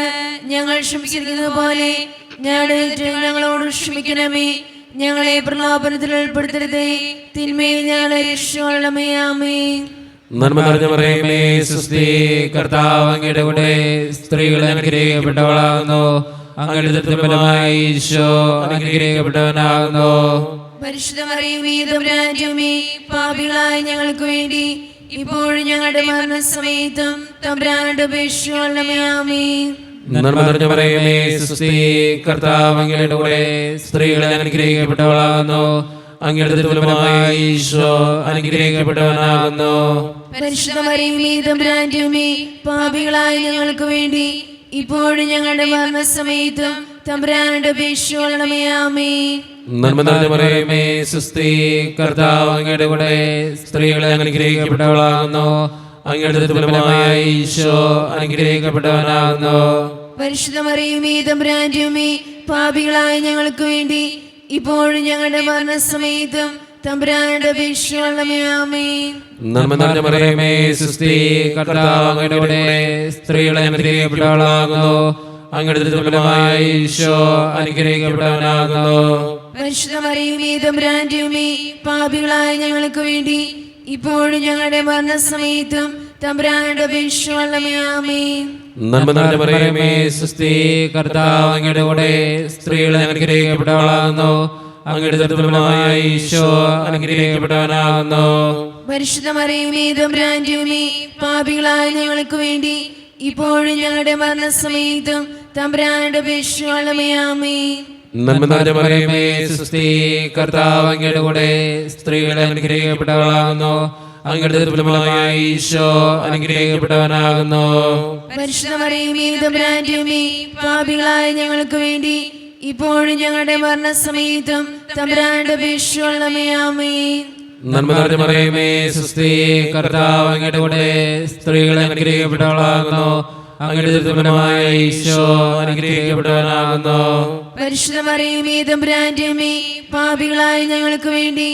ഞങ്ങൾ ക്ഷമിച്ചിരിക്കുന്നത് പോലെ ഞങ്ങളോട് ക്ഷമിക്കണമേ. ഞങ്ങളെ പ്രലോഭനത്തിൽ ഉൾപ്പെടുത്തരുതേ, തിന്മയിൽ ഞങ്ങളെ രക്ഷിക്കണമേ. ആമേൻ. നന്മ നിറഞ്ഞ മറിയമേ, സ്വസ്തി, കർത്താവ് അങ്ങയുടെ കൂടെ സ്ത്രീകൾ അനുഗ്രഹിക്കപ്പെട്ടവളാകുന്നു, അങ്ങയുടെ ഫലമായി ഈശോ അനുഗ്രഹിക്കപ്പെട്ടവനാകുന്നു. പരിശുദ്ധ മറിയമേ, തമ്പുരാന്റമ്മേ, പാപികളായ ഞങ്ങൾക്ക് വേണ്ടി ഇപ്പോഴും ഞങ്ങളുടെ മരണസമയത്തും തമ്പുരാനോട് അപേക്ഷിക്കണമേ. ആമേൻ. നന്മ നിറഞ്ഞ മറിയമേ, സ്വസ്തി, കർത്താവ് അങ്ങയുടെ കൂടെ സ്ത്രീകൾ അനുഗ്രഹിക്കപ്പെട്ടവളാകുന്നു, അങ്ങയുടെ ഫലമായി ഈശോ അനുഗ്രഹിക്കപ്പെട്ടവനാകുന്നു. പരിശുദ്ധ മറിയമേ, തമ്പുരാന്റമ്മേ, പാപികളായ ഞങ്ങൾക്ക് വേണ്ടി ഇപ്പോഴും ഞങ്ങളുടെ മരണസമയത്തും തമ്പുരാനോട് അപേക്ഷിക്കണമേ. ആമേൻ. നന്മ നിറഞ്ഞ മറിയമേ, സ്വസ്തി, കർത്താവ് അങ്ങയുടെ കൂടെ സ്ത്രീകൾ അനുഗ്രഹിക്കപ്പെട്ടവളാകുന്നു, അങ്ങയുടെ ഫലമായി ഈശോ അനുഗ്രഹിക്കപ്പെട്ടവനാകുന്നു. പരിശുദ്ധ മറിയമേ, തമ്പുരാന്റമ്മേ, പാപികളായ ഞങ്ങൾക്ക് വേണ്ടി ഇപ്പോഴും ഞങ്ങളുടെ മരണസമയത്തും തമ്പുരാനോട് അപേക്ഷിക്കണമേ. ആമേൻ. നന്മ നിറഞ്ഞ മറിയമേ, സ്വസ്തി, കർത്താവ് അങ്ങയുടെ കൂടെ സ്ത്രീകൾ അനുഗ്രഹിക്കപ്പെട്ടവളാകുന്നു, അങ്ങയുടെ ഫലമായി ഈശോ അനുഗ്രഹിക്കപ്പെട്ടവനാകുന്നു. പരിശുദ്ധ മറിയമേ, തമ്പുരാന്റമ്മേ, പാപികളായ ഞങ്ങൾക്ക് വേണ്ടി ഇപ്പോഴും ഞങ്ങളുടെ മരണസമയത്തും തമ്പുരാനോട് അപേക്ഷിക്കണമേ. ആമേൻ. നന്മ നിറഞ്ഞ മറിയമേ, സ്വസ്തി, കർത്താവ് അങ്ങയുടെ കൂടെ സ്ത്രീകൾ അനുഗ്രഹിക്കപ്പെട്ടവളാകുന്നു, അങ്ങയുടെ ഫലമായി ഈശോ അനുഗ്രഹിക്കപ്പെട്ടവനാകുന്നു. പരിശുദ്ധ മറിയമേ, തമ്പുരാന്റമ്മേ, പാപികളായ ഞങ്ങൾക്ക് വേണ്ടി ഇപ്പോഴും ഞങ്ങളുടെ മരണസമയത്തും തമ്പുരാനോട് അപേക്ഷിക്കണമേ. ആമേൻ. നന്മ നിറഞ്ഞ മറിയമേ, സ്വസ്തി, കർത്താവ് അങ്ങയുടെ കൂടെ സ്ത്രീകൾ അനുഗ്രഹിക്കപ്പെട്ടവളാകുന്നു, അങ്ങയുടെ ഫലമായി ഈശോ അനുഗ്രഹിക്കപ്പെട്ടവനാകുന്നു. പരിശുദ്ധ മറിയമേ, തമ്പുരാന്റമ്മേ, പാപികളായ ഞങ്ങൾക്ക് വേണ്ടി ഇപ്പോഴും ഞങ്ങളുടെ മരണസമയത്തും തമ്പുരാനോട് അപേക്ഷിക്കണമേ. ആമേൻ. നന്മ നിറഞ്ഞ മറിയമേ, സ്വസ്തി, കർത്താവ് അങ്ങയുടെ കൂടെ സ്ത്രീകൾ അനുഗ്രഹിക്കപ്പെട്ടവളാകുന്നു, അങ്ങയുടെ ഫലമായി ഈശോ അനുഗ്രഹിക്കപ്പെട്ടവനാകുന്നു. പരിശുദ്ധ മറിയമേ, തമ്പുരാന്റമ്മേ, പാപികളായ ഞങ്ങൾക്ക് വേണ്ടി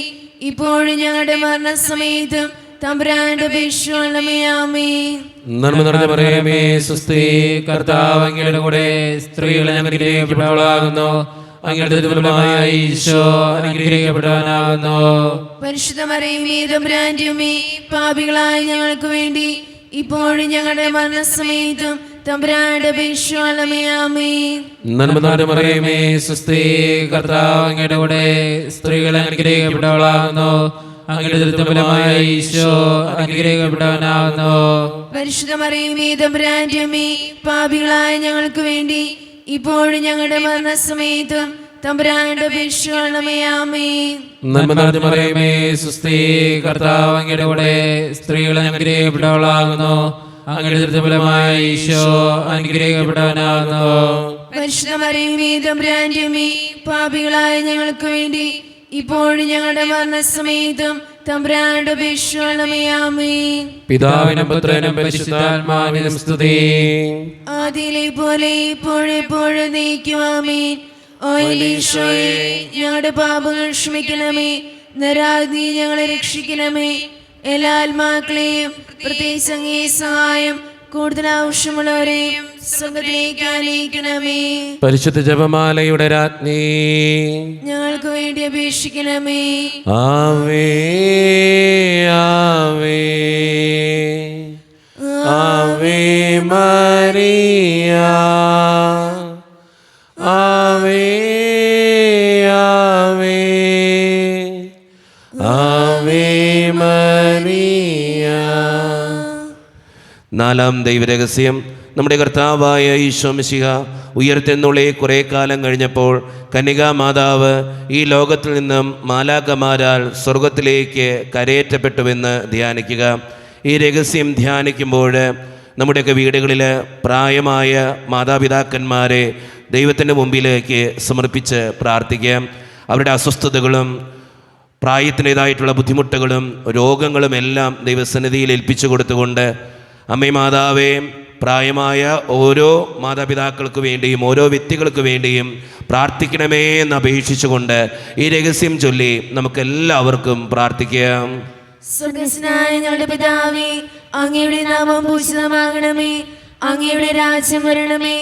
ഇപ്പോഴും ഞങ്ങളുടെ മരണസമയത്തും തമ്പുരാനോട് അപേക്ഷിക്കണമേ. ആമേൻ. നന്മ നിറഞ്ഞ മറിയമേ, സ്വസ്തി, കർത്താവ് അങ്ങയുടെ കൂടെ സ്ത്രീകൾ അനുഗ്രഹിക്കപ്പെട്ടവളാകുന്നു, അങ്ങയുടെ ഫലമായി ഈശോ അനുഗ്രഹിക്കപ്പെട്ടവനാകുന്നു. പരിശുദ്ധ മറിയമേ, തമ്പുരാന്റമ്മേ, പാപികളായ ഞങ്ങൾക്ക് വേണ്ടി ഇപ്പോഴും ഞങ്ങളുടെ മരണസമയത്തും തമ്പുരാനോട് അപേക്ഷിക്കണമേ. ആമേൻ. നന്മ നിറഞ്ഞ മറിയമേ, സ്വസ്തി, കർത്താവ് അങ്ങയുടെ കൂടെ സ്ത്രീകൾ അനുഗ്രഹിക്കപ്പെട്ടവളാകുന്നു, അങ്ങയുടെ ഫലമായി ഈശോ അനുഗ്രഹിക്കപ്പെട്ടവനാകുന്നു. പരിശുദ്ധ മറിയമേ, തമ്പുരാന്റമ്മേ, പാപികളായ ഞങ്ങൾക്ക് വേണ്ടി ഇപ്പോഴും ഞങ്ങളുടെ മരണസമയത്തും തമ്പുരാനോട് അപേക്ഷിക്കണമേ. ആമേൻ. നന്മ നിറഞ്ഞ മറിയമേ, സ്വസ്തി, കർത്താവ് അങ്ങയുടെ കൂടെ സ്ത്രീകൾ അനുഗ്രഹിക്കപ്പെട്ടവളാകുന്നു, അങ്ങയുടെ ഫലമായി ഈശോ അനുഗ്രഹിക്കപ്പെട്ടവനാകുന്നു. പരിശുദ്ധ മറിയമേ, തമ്പുരാന്റമ്മേ, പാപികളായ ഞങ്ങൾക്ക് വേണ്ടി ഇപ്പോഴും ഞങ്ങളുടെ മരണസമയത്തും തമ്പുരാനോട് അപേക്ഷിക്കണമേ. ആമേൻ. പിതാവിനും പുത്രനും പരിശുദ്ധാത്മാവിനും സ്തുതി. ആദിയിലെ പോലെ ഇപ്പോഴെപ്പോഴും നീക്കും. ആമേൻ. ഓ ഈശോയെ, ഞങ്ങളുടെ പാപങ്ങൾ ക്ഷമിക്കണമേ, നരാഗ്നി ഞങ്ങളെ രക്ഷിക്കണമേ. എല്ലാ ആത്മാക്കളെയും പ്രത്യേകിച്ച് അങ്ങേ സഹായം കൂടുതൽ ആവശ്യമുള്ളവരെയും സ്വർഗ്ഗത്തിലേക്ക് ആനയിക്കണമേ. പരിശുദ്ധ ജപമാലയുടെ രാജ്ഞി, ഞങ്ങൾക്ക് വേണ്ടി അപേക്ഷിക്കണമേ. ആവേ ആവേ ആവേ മരിയ, ആവേ ആവേ ആവേ മരിയ. നാലാം ദൈവരഹസ്യം, നമ്മുടെ കർത്താവായ ഈശോ മിശിഹ ഉയർത്തെന്നുള്ള കുറേ കാലം കഴിഞ്ഞപ്പോൾ കന്യകാമാതാവ് ഈ ലോകത്തിൽ നിന്നും മാലാഖമാരാൽ സ്വർഗത്തിലേക്ക് കരയേറ്റപ്പെട്ടുവെന്ന് ധ്യാനിക്കുക. ഈ രഹസ്യം ധ്യാനിക്കുമ്പോൾ നമ്മുടെയൊക്കെ വീടുകളിൽ പ്രായമായ മാതാപിതാക്കന്മാരെ ദൈവത്തിൻ്റെ മുമ്പിലേക്ക് സമർപ്പിച്ച് പ്രാർത്ഥിക്കാം. അവരുടെ അസ്വസ്ഥതകളും പ്രായത്തിൻ്റേതായിട്ടുള്ള ബുദ്ധിമുട്ടുകളും രോഗങ്ങളും എല്ലാം ദൈവസന്നിധിയിൽ ഏൽപ്പിച്ചു കൊടുത്തുകൊണ്ട്, അമ്മേ മാതാവേ, പ്രായമായ ഓരോ മാതാപിതാക്കൾക്ക് വേണ്ടിയും ഓരോ വ്യക്തികൾക്ക് വേണ്ടിയും പ്രാർത്ഥിക്കണമേ എന്ന് അപേക്ഷിച്ചുകൊണ്ട് ഈ രഹസ്യം ചൊല്ലി നമുക്കെല്ലാവർക്കും പ്രാർത്ഥിക്കാം. സ്വർഗ്ഗസ്ഥനായ ഞങ്ങളുടെ പിതാവേ, അങ്ങയുടെ നാമം പൂജിതമാകണമേ. അങ്ങയുടെ രാജ്യം വരണമേ.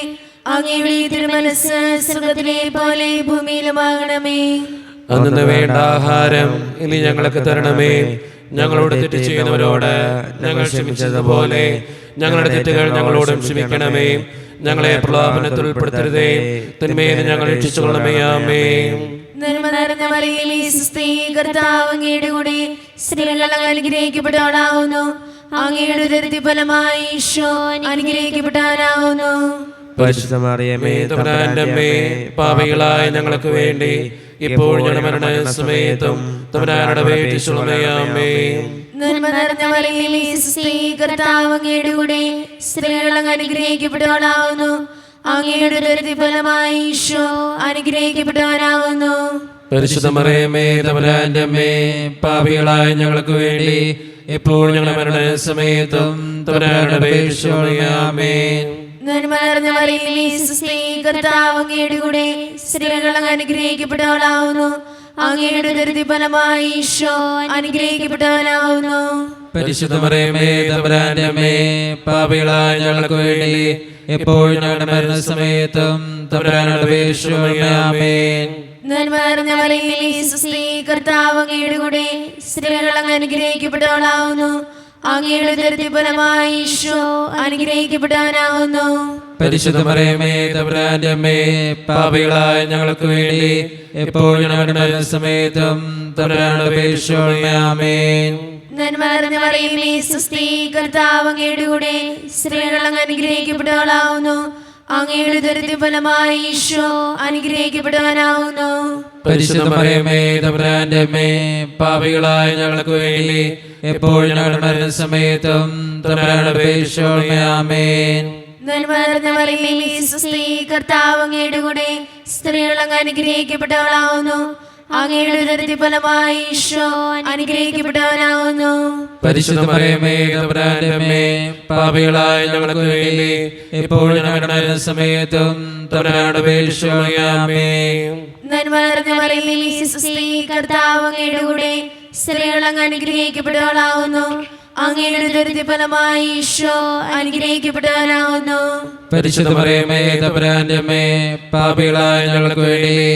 അങ്ങയുടെ തിരുമനസ്സ് സ്വർഗ്ഗത്തിലെ പോലെ ഭൂമിയിലുമാകണമേ. അന്ന് വേണ്ട ആഹാരം ഇനി ഞങ്ങൾക്ക് തരണമേ. ഞങ്ങളോട് തെറ്റ് ചെയ്യുന്നവരോട് ഞങ്ങൾ ക്ഷമിച്ചതുപോലെ ഞങ്ങളുടെ തെറ്റുകൾ ഞങ്ങളോടും ക്ഷമിക്കണമേ. ഞങ്ങളെ പ്രലോഭനത്തിൽ ഉൾപ്പെടുത്തരുതേ, തിന്മയിൽ ഞങ്ങൾ രക്ഷിച്ചുകൊള്ളണമേ. ആമേൻ. നന്മ നിറഞ്ഞ മറിയമേ, സ്വസ്തി, കർത്താവ് അങ്ങയുടെ കൂടെ സ്ത്രീകൾ അനുഗ്രഹിക്കപ്പെട്ടവളാവുന്നു. അങ്ങയുടെ ഉദരത്തിൻ ഫലമായി ഈശോ അനുഗ്രഹിക്കപ്പെട്ടവനാവുന്നു. പരിശുദ്ധ മറിയമേ, തമ്പുരാന്റെ അമ്മേ, പാപികളായ ഞങ്ങൾക്ക് വേണ്ടി ഇപ്പോൾ ഞങ്ങളുടെ മരണസമയത്തും തമ്പുരാനോട് അപേക്ഷിച്ചുകൊള്ളണമേ. ആമേൻ. നന്മ നിറഞ്ഞ മറിയമേ, സ്വസ്തി, കർത്താവ് അങ്ങയുടെ കൂടെ സ്ത്രീകൾ അനുഗ്രഹിക്കപ്പെട്ടവളാവുന്നു. അങ്ങയുടെ ഉദരത്തിൻ ഫലമായി ഈശോ അനുഗ്രഹിക്കപ്പെട്ടവനാവുന്നു. പരിശുദ്ധ മറിയമേ, തമ്പുരാന്റെ അമ്മേ, പാപികളായ ഞങ്ങൾക്ക് വേണ്ടി ഇപ്പോൾ ഞങ്ങളുടെ മരണസമയത്തും തമ്പുരാനോട് അപേക്ഷിച്ചുകൊള്ളണമേ. ആമേൻ. നന്മ നിറഞ്ഞ മറിയമേ, സ്വസ്തി, കർത്താവ് അങ്ങയുടെ കൂടെ സ്ത്രീകൾ അനുഗ്രഹിക്കപ്പെട്ടവളാവുന്നു. അങ്ങയുടെ ഉദരത്തിൻ ഫലമായി ഈശോ അനുഗ്രഹിക്കപ്പെട്ടവനാവുന്നു. പരിശുദ്ധ മറിയമേ, തമ്പുരാന്റെ അമ്മേ, പാപികളായ ഞങ്ങൾക്ക് വേണ്ടി ഇപ്പോൾ ഞങ്ങളുടെ മരണസമയത്തും തമ്പുരാനോട് അപേക്ഷിച്ചുകൊള്ളണമേ. ആമേൻ. നന്മ നിറഞ്ഞ മറിയമേ, സ്വസ്തി, കർത്താവ് അങ്ങയുടെ കൂടെ സ്ത്രീകൾ അനുഗ്രഹിക്കപ്പെട്ടവളാവുന്നു. അങ്ങയുടെ ഉദരത്തിൻ ഫലമായി ഈശോ അനുഗ്രഹിക്കപ്പെട്ടവനാവുന്നു. പരിശുദ്ധ മറിയമേ, തമ്പുരാന്റെ അമ്മേ, പാപികളായ ഞങ്ങൾക്ക് വേണ്ടി എപ്പോൾ ഞങ്ങളുടെ മരണസമയത്തും തമ്പുരാനോട് അപേക്ഷിച്ചുകൊള്ളണമേ. ആമേൻ. നന്മ നിറഞ്ഞ മറിയമേ, സ്വസ്തി, കർത്താവ് അങ്ങയുടെ കൂടെ സ്ത്രീകൾ അനുഗ്രഹിക്കപ്പെട്ടവളാവുന്നു. അങ്ങയുടെ ഉദരത്തിൻ ഫലമായി ഈശോ അനുഗ്രഹിക്കപ്പെട്ടവനാവുന്നു. പരിശുദ്ധ മറിയമേ, തമ്പുരാന്റെ അമ്മേ, പാപികളായ ഞങ്ങൾക്ക് വേണ്ടി എപ്പോൾ ഞങ്ങളുടെ മരണസമയത്തും തമ്പുരാനോട് അപേക്ഷിച്ചുകൊള്ളണമേ. ആമേൻ. നന്മ നിറഞ്ഞ മറിയമേ, സ്വസ്തി, കർത്താവ് അങ്ങയുടെ കൂടെ സ്ത്രീകൾ അനുഗ്രഹിക്കപ്പെട്ടവളാവുന്നു. അങ്ങയുടെ ഉദരത്തിൻ ഫലമായി ഈശോ അനുഗ്രഹിക്കപ്പെട്ടവനാവുന്നു. പരിശുദ്ധ മറിയമേ, തമ്പുരാന്റെ അമ്മേ, പാപികളായ ഞങ്ങൾക്ക് വേണ്ടി ഇപ്പോൾ ഞങ്ങളുടെ മരണസമയത്തും തമ്പുരാനോട് അപേക്ഷിച്ചുകൊള്ളണമേ. ആമേൻ. നന്മ നിറഞ്ഞ മറിയമേ, സ്വസ്തി, കർത്താവ് അങ്ങയുടെ കൂടെ സ്ത്രീകൾ അനുഗ്രഹിക്കപ്പെട്ടവളാവുന്നു. അങ്ങയുടെ ഉദരത്തിൻ ഫലമായി ഈശോ അനുഗ്രഹിക്കപ്പെട്ടവനാവുന്നു. പരിശുദ്ധ മറിയമേ, തമ്പുരാന്റെ അമ്മേ, പാപികളായ ഞങ്ങൾക്ക് വേണ്ടി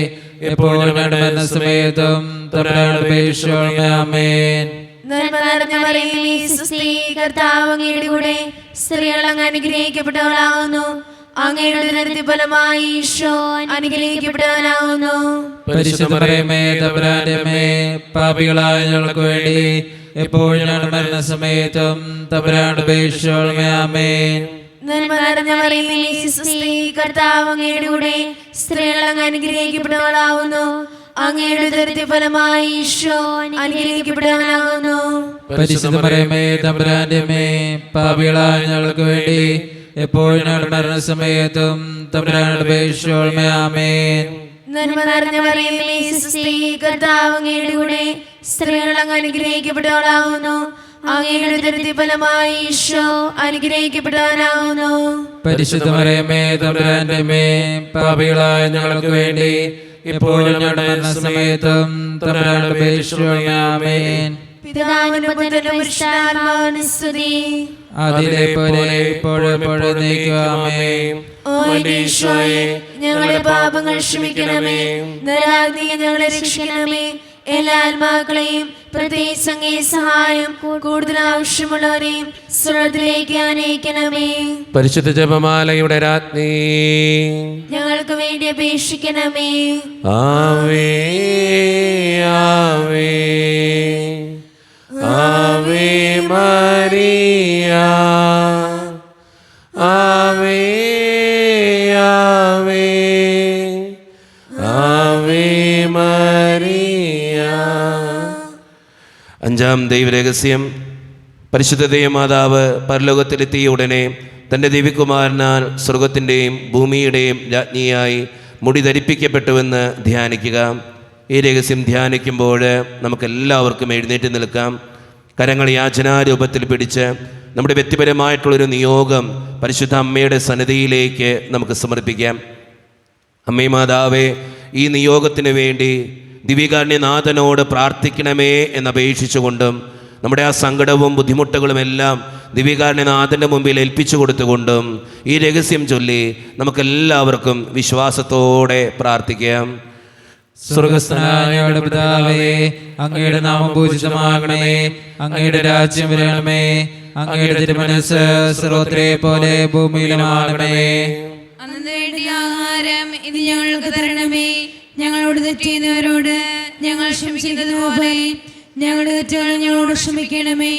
എപ്പോൾ ഞങ്ങളുടെ മരണസമയത്തും തമ്പുരാനോട് അപേക്ഷിച്ചുകൊള്ളണമേ. ആമേൻ. നന്മ നിറഞ്ഞ മറിയമേ, സ്വസ്തി, കർത്താവ് അങ്ങയുടെ കൂടെ സ്ത്രീകൾ അനുഗ്രഹിക്കപ്പെട്ടവളാവുന്നു. അങ്ങയുടെ ഉദരത്തിൻ ഫലമായി ഈശോ അനുഗ്രഹിക്കപ്പെട്ടവനാവുന്നു. പരിശുദ്ധ മറിയമേ, തമ്പുരാന്റെ അമ്മേ, പാപികളായ ഞങ്ങൾക്ക് വേണ്ടി എപ്പോൾ ഞങ്ങളുടെ മരണസമയത്തും തമ്പുരാനോട് അപേക്ഷിച്ചുകൊള്ളണമേ. ആമേൻ. നന്മ നിറഞ്ഞ മറിയമേ, സ്വസ്തി, കർത്താവ് അങ്ങയുടെ കൂടെ സ്ത്രീകൾ അനുഗ്രഹിക്കപ്പെട്ടവളാവുന്നു. അങ്ങയുടെ ഉദരത്തിൻ ഫലമായി ഈശോ അനുഗ്രഹിക്കപ്പെട്ടവനാവുന്നു. പരിശുദ്ധ മറിയമേ, തമ്പുരാന്റെ അമ്മേ, പാപികളായ ഞങ്ങൾക്ക് വേണ്ടി എപ്പോൾ ഞങ്ങളുടെ മരണസമയത്തും തമ്പുരാനോട് അപേക്ഷിച്ചുകൊള്ളണമേ. ആമേൻ. നന്മ നിറഞ്ഞ മറിയമേ, സ്വസ്തി, കർത്താവ് അങ്ങയുടെ കൂടെ സ്ത്രീകൾ അനുഗ്രഹിക്കപ്പെട്ടവളാവുന്നു. അങ്ങയുടെ ഉദരത്തിൻ ഫലമായി ഈശോ അനുഗ്രഹിക്കപ്പെട്ടവനാവുന്നു. പരിശുദ്ധ മറിയമേ, തമ്പുരാന്റെ അമ്മേ, പാപികളായ ഞങ്ങൾക്ക് വേണ്ടി ഇപ്പോൾ ഞങ്ങളുടെ മരണസമയത്തും തമ്പുരാനോട് അപേക്ഷിച്ചുകൊള്ളണമേ. ആമേൻ. പിതാവിനും പുത്രനും പരിശുദ്ധാത്മാവിനും സ്തുതി. അതിലെ പോലെ ഇപ്പോഴും നീക്കുവാമേ. ഓ എന്റെ ഈശോയെ, ഞങ്ങളുടെ പാപങ്ങൾ ക്ഷമിക്കണമേ. നരകാഗ്നിയിൽ ഞങ്ങളെ രക്ഷിക്കണമേ. എല്ലാ ആത്മാക്കളെയും പ്രത്യേകിച്ച് അങ്ങേ സഹായം കൂടുതൽ ആവശ്യമുള്ളവരെയും സ്വർഗ്ഗത്തിലേക്ക് ആനയിക്കണമേ. പരിശുദ്ധ ജപമാലയുടെ രാജ്ഞി, ഞങ്ങൾക്ക് വേണ്ടി അപേക്ഷിക്കണമേ. ആവേ ആവേ ആവേ മരിയ, ആവേ ആവേ ആവേ മരിയ. അഞ്ചാം ദൈവരഹസ്യം. പരിശുദ്ധ ദൈവമാതാവ് പരലോകത്തിലെത്തിയ ഉടനെ തൻ്റെ ദിവ്യകുമാരനാൽ സ്വർഗത്തിൻ്റെയും ഭൂമിയുടെയും രാജ്ഞിയായി മുടി ധരിപ്പിക്കപ്പെട്ടുവെന്ന് ധ്യാനിക്കുക. ഈ രഹസ്യം ധ്യാനിക്കുമ്പോൾ നമുക്കെല്ലാവർക്കും എഴുന്നേറ്റ് നിൽക്കാം. കരങ്ങൾ യാചനാരൂപത്തിൽ പിടിച്ച് നമ്മുടെ വ്യക്തിപരമായിട്ടുള്ളൊരു നിയോഗം പരിശുദ്ധ അമ്മയുടെ സന്നിധിയിലേക്ക് നമുക്ക് സമർപ്പിക്കാം. അമ്മേ മാതാവേ, ഈ നിയോഗത്തിന് വേണ്ടി ദിവ്യകാരുണ്യനാഥനോട് പ്രാർത്ഥിക്കണമേ എന്നപേക്ഷിച്ചുകൊണ്ടും നമ്മുടെ ആ സങ്കടവും ബുദ്ധിമുട്ടുകളും എല്ലാം ദിവ്യകാരുണ്യനാഥൻ്റെ മുമ്പിൽ ഏൽപ്പിച്ചു കൊടുത്തുകൊണ്ടും ഈ രഹസ്യം ചൊല്ലി നമുക്കെല്ലാവർക്കും വിശ്വാസത്തോടെ പ്രാർത്ഥിക്കാം. സ്വർഗസ്ഥനായ ഞങ്ങളുടെ പിതാവേ, അങ്ങയുടെ നാമം പൂജിതമാകണമേ. അങ്ങയുടെ രാജ്യം വരണമേ. അങ്ങയുടെ തിരുമനസ്സ് സ്വർഗ്ഗത്തിലെ പോലെ ഭൂമിയിലുമാകണമേ. അന്നു വേണ്ടി ആഹാരം ഇന്ന് ഞങ്ങൾക്ക് തരണമേ. ഞങ്ങളോട് തെറ്റിയുന്നവരോട് ഞങ്ങൾ ക്ഷമിക്കുന്നത് പോലെ ഞങ്ങളുടെ തെറ്റുകൾ ഞങ്ങളോട് ക്ഷമിക്കണമേ.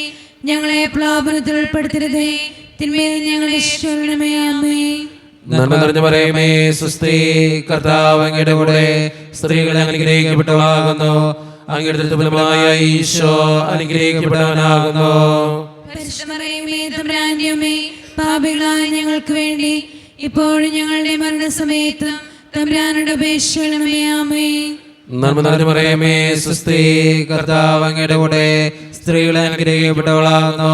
ഞങ്ങളെ പ്രലോഭനത്തിൽ ഉൾപ്പെടുത്തരുതേ, തിന്മയിൽ ഞങ്ങളെ രക്ഷിക്കണമേ. ആമേൻ. നന്മ നിറഞ്ഞ മറിയമേ, സ്വസ്തി, കർത്താവ് അങ്ങയുടെ കൂടെ സ്ത്രീകൾ അനുഗ്രഹിക്കപ്പെട്ടവളാകുന്നു. അങ്ങയുടെ ഫലമായ ഈശോ അനുഗ്രഹിക്കപ്പെട്ടവനാകുന്നു. പരിശുദ്ധ മറിയമേ, തമ്പുരാന്റെ അമ്മേ, പാപികളായ ഞങ്ങൾക്ക് വേണ്ടി ഇപ്പോഴും ഞങ്ങളുടെ മരണസമയത്ത് തമ്പുരാനോട് അപേക്ഷിക്കണമേ. ആമേൻ. നന്മ നിറഞ്ഞ മറിയമേ, സ്വസ്തി, കർത്താവ് അങ്ങയുടെ കൂടെ സ്ത്രീകൾ അനുഗ്രഹിക്കപ്പെട്ടവളാകുന്നു.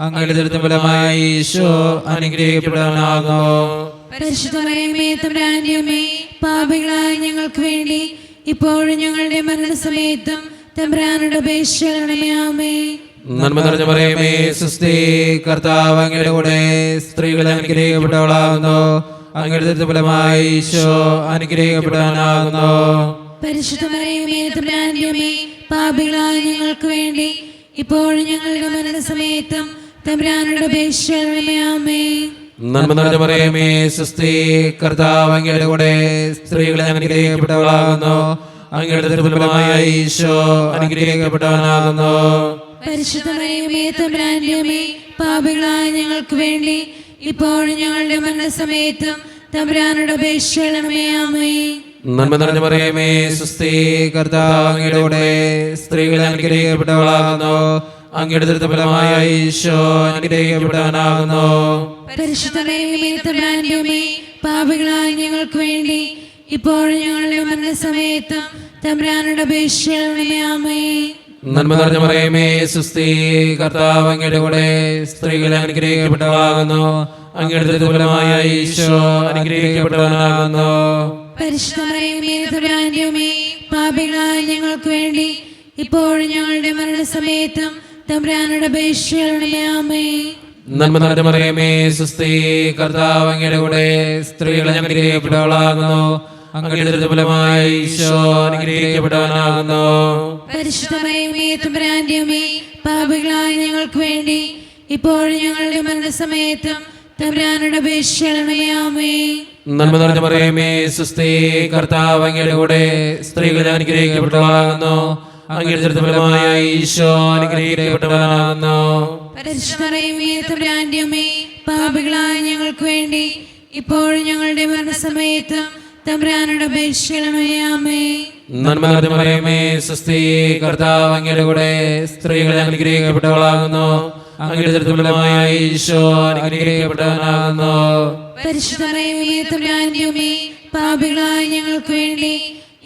അങ്ങയുടെ ഫലമായ ഈശോ അനുഗ്രഹിക്കപ്പെട്ടവനാകുന്നു. പരിശുദ്ധ മറിയമേ, തമ്പുരാന്റെ അമ്മേ, പാപികളായ ഞങ്ങൾക്ക് വേണ്ടി ഇപ്പോഴും ഞങ്ങളുടെ മരണസമയത്തും തമ്പുരാനോട് അപേക്ഷിക്കണമേ. ആമേൻ. നന്മ നിറഞ്ഞ മറിയമേ, സ്വസ്തി, കർത്താവ് അങ്ങയുടെ കൂടെ സ്ത്രീകൾ അനുഗ്രഹിക്കപ്പെട്ടവളാകുന്നു. അങ്ങയുടെ ഫലമായ ഈശോ അനുഗ്രഹിക്കപ്പെട്ടവനാകുന്നു. പരിശുദ്ധ മറിയമേ, തമ്പുരാന്റെ അമ്മേ, പാപികളായ ഞങ്ങൾക്ക് വേണ്ടി ഇപ്പോഴും ഞങ്ങളുടെ മരണസമയത്തും തമ്പുരാനോട് അപേക്ഷിക്കണമേ. ആമേൻ. നന്മ നിറഞ്ഞ മറിയമേ, സ്വസ്തി, കർത്താവ് അങ്ങയുടെ കൂടെ സ്ത്രീകൾ അനുഗ്രഹിക്കപ്പെട്ടവളാകുന്നു. അങ്ങയുടെ ഫലമായ ഈശോ അനുഗ്രഹിക്കപ്പെട്ടവനാകുന്നു. പരിശുദ്ധ മറിയമേ, തമ്പുരാന്റെ അമ്മേ, പാപികളായ ഞങ്ങൾക്ക് വേണ്ടി ഇപ്പോഴും ഞങ്ങളുടെ മരണസമയത്തും തമ്പുരാനോട് അപേക്ഷിക്കണമേ. ആമേൻ. നന്മ നിറഞ്ഞ മറിയമേ, സ്വസ്തി, കർത്താവ് അങ്ങയുടെ കൂടെ സ്ത്രീകൾ അനുഗ്രഹിക്കപ്പെട്ടവളാകുന്നു. അങ്ങയുടെ ഫലമായ ഈശോ അനുഗ്രഹിക്കപ്പെട്ടവനാകുന്നു. പരിശുദ്ധ മറിയമേ, തമ്പുരാന്റെ അമ്മേ, പാപികളായ ഞങ്ങൾക്ക് വേണ്ടി ഇപ്പോഴും ഞങ്ങളുടെ മരണസമയത്തും തമ്പുരാനോട് അപേക്ഷിക്കണമേ. ആമേൻ. നന്മ നിറഞ്ഞ മറിയമേ, സ്വസ്തി, കർത്താവ് അങ്ങയുടെ കൂടെ സ്ത്രീകൾ അനുഗ്രഹിക്കപ്പെട്ടവളാകുന്നു. അങ്ങയുടെ ഫലമായ ഈശോ അനുഗ്രഹിക്കപ്പെട്ടവനാകുന്നു. പരിശുദ്ധ മറിയമേ, തമ്പുരാന്റെ അമ്മേ, പാപികളായ ഞങ്ങൾക്ക് വേണ്ടി ഇപ്പോഴും ഞങ്ങളുടെ മരണസമയത്തും തമ്പുരാനോട് അപേക്ഷിക്കണമേ. ആമേൻ. നന്മ നിറഞ്ഞ മറിയമേ, സ്വസ്തി, കർത്താവ് അങ്ങയുടെ കൂടെ സ്ത്രീകൾ അനുഗ്രഹിക്കപ്പെട്ടവളാകുന്നു. അങ്ങയുടെ ഫലമായ ഈശോ അനുഗ്രഹിക്കപ്പെട്ടവനാകുന്നു. പരിശുദ്ധ മറിയമേ, തമ്പുരാന്റെ അമ്മേ, പാപികളായ ഞങ്ങൾക്ക് വേണ്ടി ഇപ്പോഴും ഞങ്ങളുടെ മരണസമയത്തും തമ്പുരാനോട് അപേക്ഷിക്കണമേ. ആമേൻ. നന്മ നിറഞ്ഞ മറിയമേ, സ്വസ്തി, കർത്താവ് അങ്ങയുടെ കൂടെ സ്ത്രീകൾ അനുഗ്രഹിക്കപ്പെട്ടവളാകുന്നു. അങ്ങയുടെ ഫലമായ ഈശോ അനുഗ്രഹിക്കപ്പെട്ടവനാകുന്നു. പരിശുദ്ധ മറിയമേ, തമ്പുരാന്റെ അമ്മേ, പാപികളായ ഞങ്ങൾക്ക് വേണ്ടി ഇപ്പോഴും ഞങ്ങളുടെ മരണസമയത്തും തമ്പുരാനോട് അപേക്ഷിക്കണമേ. ആമേൻ. നന്മ നിറഞ്ഞ മറിയമേ, സ്വസ്തി, കർത്താവ് അങ്ങയുടെ കൂടെ സ്ത്രീകൾ അനുഗ്രഹിക്കപ്പെട്ടവളാകുന്നു. അങ്ങയുടെ ഫലമായ ഈശോ അനുഗ്രഹിക്കപ്പെട്ടവനാകുന്നു. പരിശുദ്ധ മറിയമേ, തമ്പുരാന്റെ അമ്മേ, പാപികളായ ഞങ്ങൾക്ക് വേണ്ടി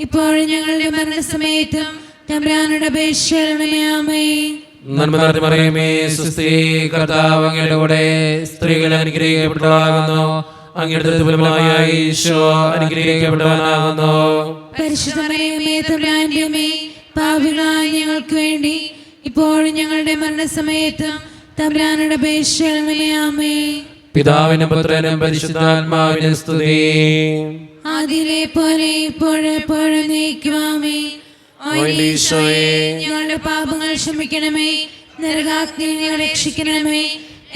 ഇപ്പോഴും ഞങ്ങളുടെ മരണസമയത്തും തമ്പുരാനോട് അപേക്ഷിക്കണമേ. ആമേൻ. നന്മ നിറഞ്ഞ മറിയമേ, സ്വസ്തി, കർത്താവ് അങ്ങയുടെ കൂടെ സ്ത്രീകൾ അനുഗ്രഹിക്കപ്പെട്ടവളാകുന്നു. അങ്ങയുടെ ഫലമായ ഈശോ അനുഗ്രഹിക്കപ്പെട്ടവനാകുന്നു. പരിശുദ്ധ മറിയമേ, തമ്പുരാന്റെ അമ്മേ, പാപികളായ ഞങ്ങൾക്ക് വേണ്ടി ഇപ്പോഴും ഞങ്ങളുടെ മരണസമയത്തും തമ്പുരാനുടെ അപേക്ഷയാമേ. പിതാവിനും പുത്രനും പരിശുദ്ധാത്മാവിനും സ്തുതി. ആദിയിലെ പോലെ ഇപ്പോഴെപ്പോഴും നീക്കുവാമേ. ഞങ്ങളുടെ പാപങ്ങൾ ക്ഷമിക്കണമേ. നരകാഗ്നിയിൽ ഞങ്ങളെ രക്ഷിക്കണമേ.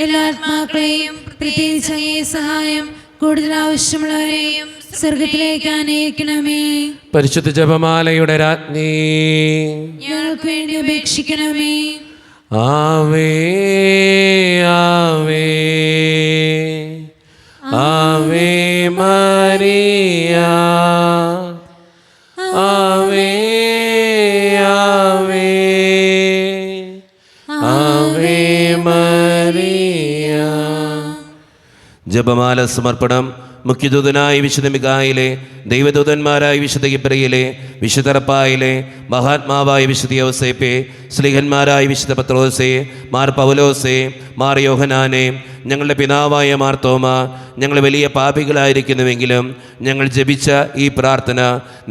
എല്ലാ ആത്മാക്കളെയും പ്രത്യേകിച്ച് അങ്ങേ സഹായം കൂടുതൽ ആവശ്യമുള്ളവരെയും സ്വർഗത്തിലേക്ക് ആനയിക്കണമേ. പരിശുദ്ധ ജപമാലയുടെ രാജ്ഞി, ഞങ്ങൾക്ക് വേണ്ടി അപേക്ഷിക്കണമേ. ആവേ ആവേ ആവേ മരിയ, ആവേ ആവേ ആവേ മരിയ. ജപമാല സമർപ്പണം. മുഖ്യദൂതനായ വിശുദ്ധ മിഖായേലേ, ദൈവദൂതന്മാരായ വിശുദ്ധ ഗിബ്രിയേലേ, വിശുദ്ധ റഫായേലേ, മഹാത്മാവായ വിശുദ്ധ യൗസേപ്പേ, സ്ലീഹന്മാരായ വിശുദ്ധ പത്രോസേ, മാർ പൗലോസേ, മാർ യോഹനാനേ, ഞങ്ങളുടെ പിതാവായ മാർ തോമ, ഞങ്ങൾ വലിയ പാപികളായിരിക്കുന്നുവെങ്കിലും ഞങ്ങൾ ജപിച്ച ഈ പ്രാർത്ഥന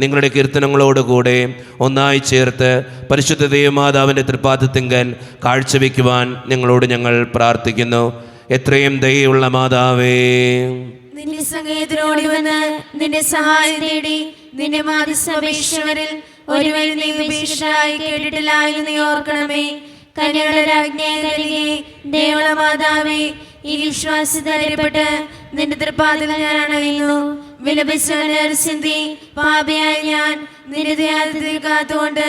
നിങ്ങളുടെ കീർത്തനങ്ങളോടുകൂടെ ഒന്നായി ചേർത്ത് പരിശുദ്ധ ദൈവമാതാവിൻ്റെ തൃപ്പാദത്തിങ്കൽ കാഴ്ചവെക്കുവാൻ ഞങ്ങൾ പ്രാർത്ഥിക്കുന്നു. എത്രയും ദയയുള്ള മാതാവേ, നിന്റെ സംഗീതത്തിനോടി വന്ന് നിന്റെ സഹായം തേടി നിന്റെ മാധ്യസ്ഥപേക്ഷകരിൽ ഒരുവൻ നീ ഉപേക്ഷയായി കേട്ടിട്ടില്ല എന്ന് നീ ഓർക്കണമേ. കന്യകളുടെ രാജ്ഞിയെ കരുകെ ദൈവമുള്ള മാതാവേ, ഈ വിശ്വാസത്തിൽപ്പെട്ട് നിന്റെ തൃപ്പാദങ്ങൾ ഞാൻ അണയുന്നു. വിലപിച്ചി പാപിയായ ഞാൻ നിന്റെ ദയാദിത്യത്തിൽ കാത്തുകൊണ്ട്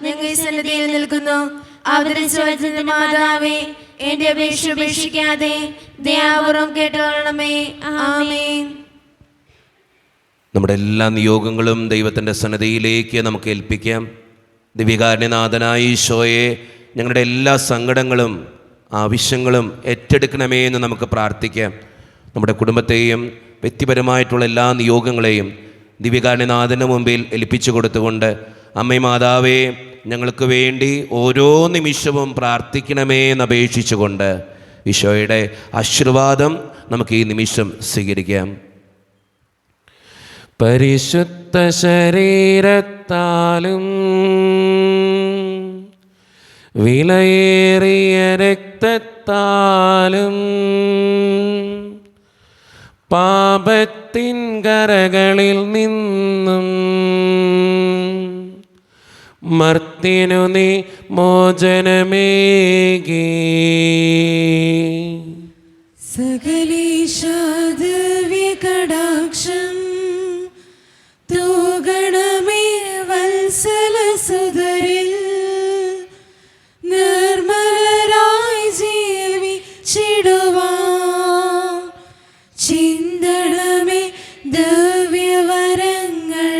ഞങ്ങൾ ഈ സന്നിധിയിൽ നിൽക്കുന്നു. അവതരിച്ച മാതാവേ, എന്റെ അപേക്ഷ ഉപേക്ഷിക്കാതെ ദയാപൂർവം കേട്ടുകൊള്ളണമേ. ആമേൻ. നമ്മുടെ എല്ലാ നിയോഗങ്ങളും ദൈവത്തിൻ്റെ സന്നിധിയിലേക്ക് നമുക്ക് ഏൽപ്പിക്കാം. ദിവ്യകാരുണ്യനാഥനായ ഈശോയെ, ഞങ്ങളുടെ എല്ലാ സങ്കടങ്ങളും ആവശ്യങ്ങളും ഏറ്റെടുക്കണമേ എന്ന് നമുക്ക് പ്രാർത്ഥിക്കാം. നമ്മുടെ കുടുംബത്തെയും വ്യക്തിപരമായിട്ടുള്ള എല്ലാ നിയോഗങ്ങളെയും ദിവ്യകാരുണ്യനാഥന് മുമ്പിൽ ഏൽപ്പിച്ചു കൊടുത്തുകൊണ്ട് അമ്മേ മാതാവേ, ഞങ്ങൾക്ക് വേണ്ടി ഓരോ നിമിഷവും പ്രാർത്ഥിക്കണമേ എന്നപേക്ഷിച്ചുകൊണ്ട് ഈശോയുടെ ആശീർവാദം നമുക്ക് ഈ നിമിഷം സ്വീകരിക്കാം. പരിശുദ്ധ ശരീരത്താലും വിലയേറിയ രക്തത്താലും പാപത്തിൻ കരകളിൽ നിന്നും മർത്തിനു നീ മോചനമേകി. സകലേശാദിവ്യകടാക്ഷം തൂഗണമേ വത്സലസുതരിൽ നിർമ്മലരായി ജീവിച്ചിടുവാൻ ചിന്തണമേ ദിവ്യവരങ്ങൾ.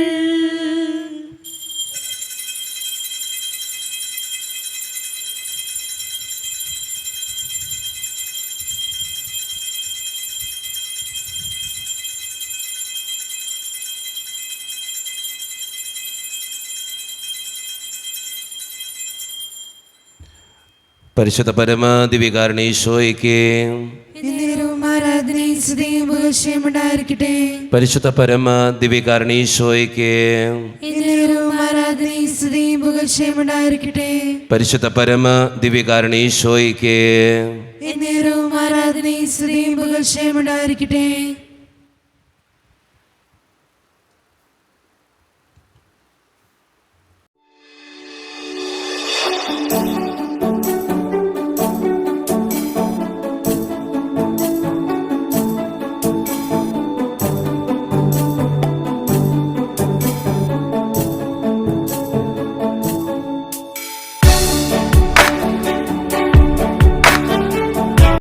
പരിശുദ്ധ പരമാദിവ്യകാരുണ്യേശ്വരയ്ക്ക് പരിശുദ്ധ പരമാദിവ്യകാരുണ്യേശ്വരയ്ക്ക് പരിശുദ്ധ പരമാദിവ്യകാരുണ്യേശ്വരയ്ക്ക്